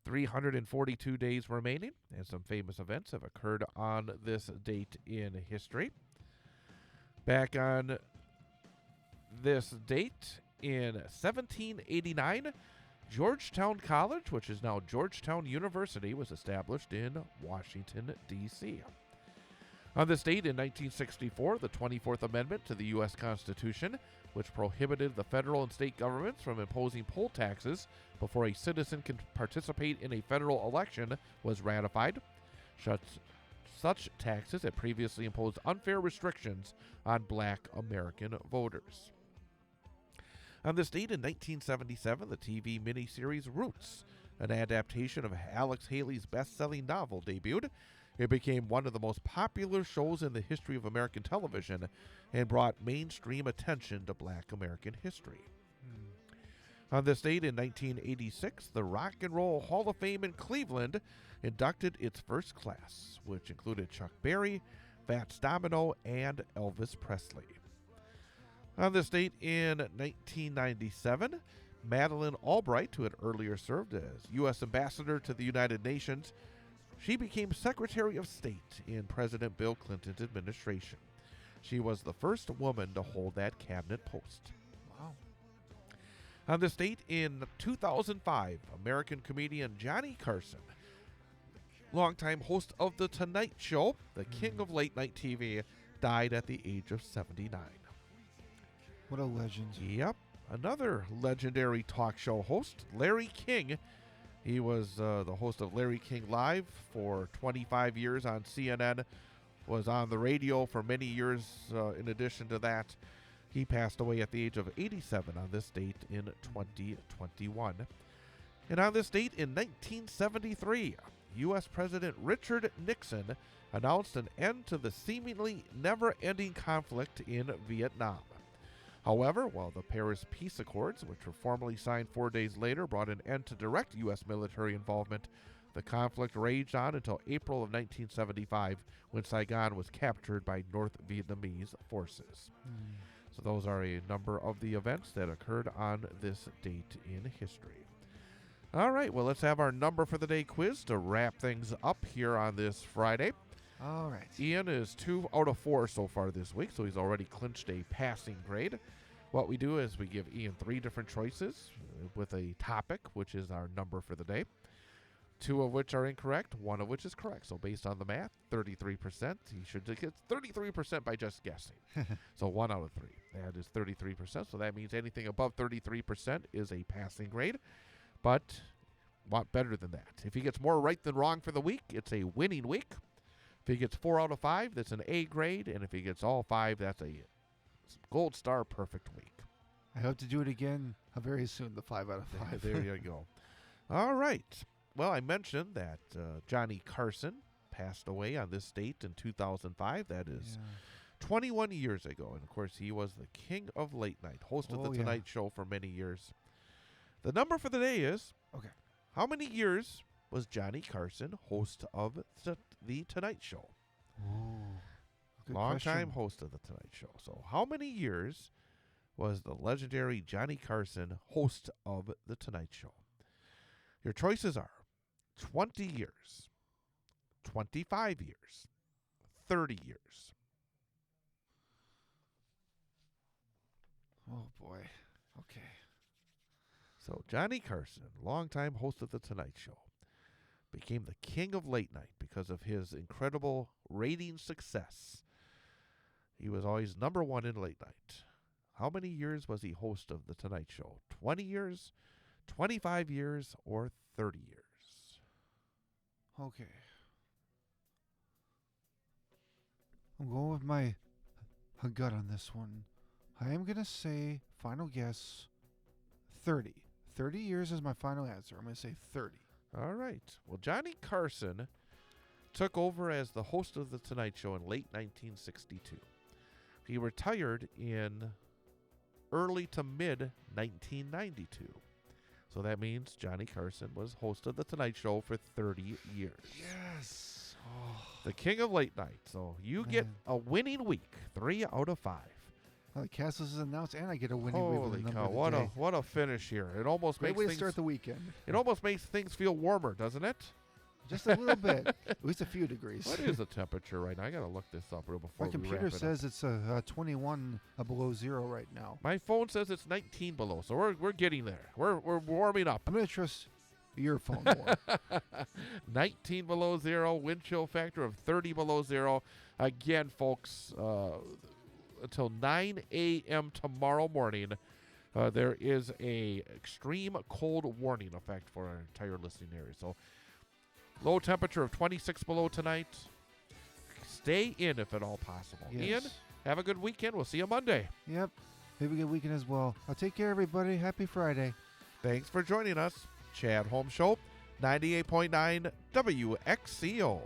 342 days remaining, and some famous events have occurred on this date in history. Back on this date in 1789, Georgetown College, which is now Georgetown University, was established in Washington, D.C. On this date in 1964, the 24th Amendment to the U.S. Constitution, which prohibited the federal and state governments from imposing poll taxes before a citizen can participate in a federal election, was ratified. Such taxes had previously imposed unfair restrictions on black American voters. On this date in 1977, the TV miniseries Roots, an adaptation of Alex Haley's best-selling novel, debuted. It became one of the most popular shows in the history of American television and brought mainstream attention to black American history. On this date in 1986, the Rock and Roll Hall of Fame in Cleveland inducted its first class, which included Chuck Berry, Fats Domino, and Elvis Presley. On this date in 1997, Madeleine Albright, who had earlier served as U.S. Ambassador to the United Nations, she became Secretary of State in President Bill Clinton's administration. She was the first woman to hold that cabinet post. Wow. On this date in 2005, American comedian Johnny Carson, longtime host of The Tonight Show, the king of late-night TV, died at the age of 79. What a legend. Yep. Another legendary talk show host, Larry King. He was the host of Larry King Live for 25 years on CNN, was on the radio for many years in addition to that. He passed away at the age of 87 on this date in 2021. And on this date in 1973, U.S. President Richard Nixon announced an end to the seemingly never-ending conflict in Vietnam. However, while the Paris Peace Accords, which were formally signed 4 days later, brought an end to direct U.S. military involvement, the conflict raged on until April of 1975, when Saigon was captured by North Vietnamese forces. So those are a number of the events that occurred on this date in history. All right, well, let's have our number for the day quiz to wrap things up here on this Friday. All right. Ian is 2 out of 4 so far this week, so he's already clinched a passing grade. What we do is we give Ian 3 different choices with a topic, which is our number for the day. 2 of which are incorrect, 1 of which is correct. So based on the math, 33%. He should get 33% by just guessing. So 1 out of 3. That is 33%. So that means anything above 33% is a passing grade. But want better than that. If he gets more right than wrong for the week, it's a winning week. If he gets 4 out of 5, that's an A grade. And if he gets all 5, that's a gold star perfect week. I hope to do it again very soon, the 5 out of 5. There you go. All right. Well, I mentioned that Johnny Carson passed away on this date in 2005. That is 21 years ago. And, of course, he was the king of late night, host of The Tonight Show for many years. The number for the day is, okay, how many years was Johnny Carson, host of The Tonight Show. Ooh, good Long-time question. host of The Tonight Show. So how many years was the legendary Johnny Carson host of The Tonight Show? Your choices are 20 years, 25 years, 30 years. Oh, boy. Okay. So Johnny Carson, longtime host of The Tonight Show, became the king of late night because of his incredible rating success. He was always number one in late night. How many years was he host of The Tonight Show? 20 years, 25 years, or 30 years? Okay. I'm going with my gut on this one. I am going to say, final guess, 30. 30 years is my final answer. I'm going to say 30. All right. Well, Johnny Carson took over as the host of The Tonight Show in late 1962. He retired in early to mid 1992. So that means Johnny Carson was host of The Tonight Show for 30 years. Yes. Oh, The king of late night. So you get man. a winning week, 3 out of 5. Well, the Castles is announced, and I get a winning week with Holy the number cow! of the What day. a finish here! It almost Great makes way to things, start the weekend. It almost makes things feel warmer, doesn't it? Just a little bit. At least a few degrees. What is the temperature right now? I gotta look this up real before My we computer wrap it says it's 21 below zero right now. up. My phone says it's 19 below, so we're getting there. We're warming up. I'm going to trust your phone more. 19 below zero, wind chill factor of 30 below zero. Again, folks, until 9 a.m. tomorrow morning, there is a extreme cold warning effect for our entire listening area. So low temperature of 26 below tonight. Stay in if at all possible. Yes. Ian, have a good weekend. We'll see you Monday. Yep. Have a good weekend as well. I'll take care, everybody. Happy Friday. Thanks for joining us. Chad Holmes Show, 98.9 WXCO.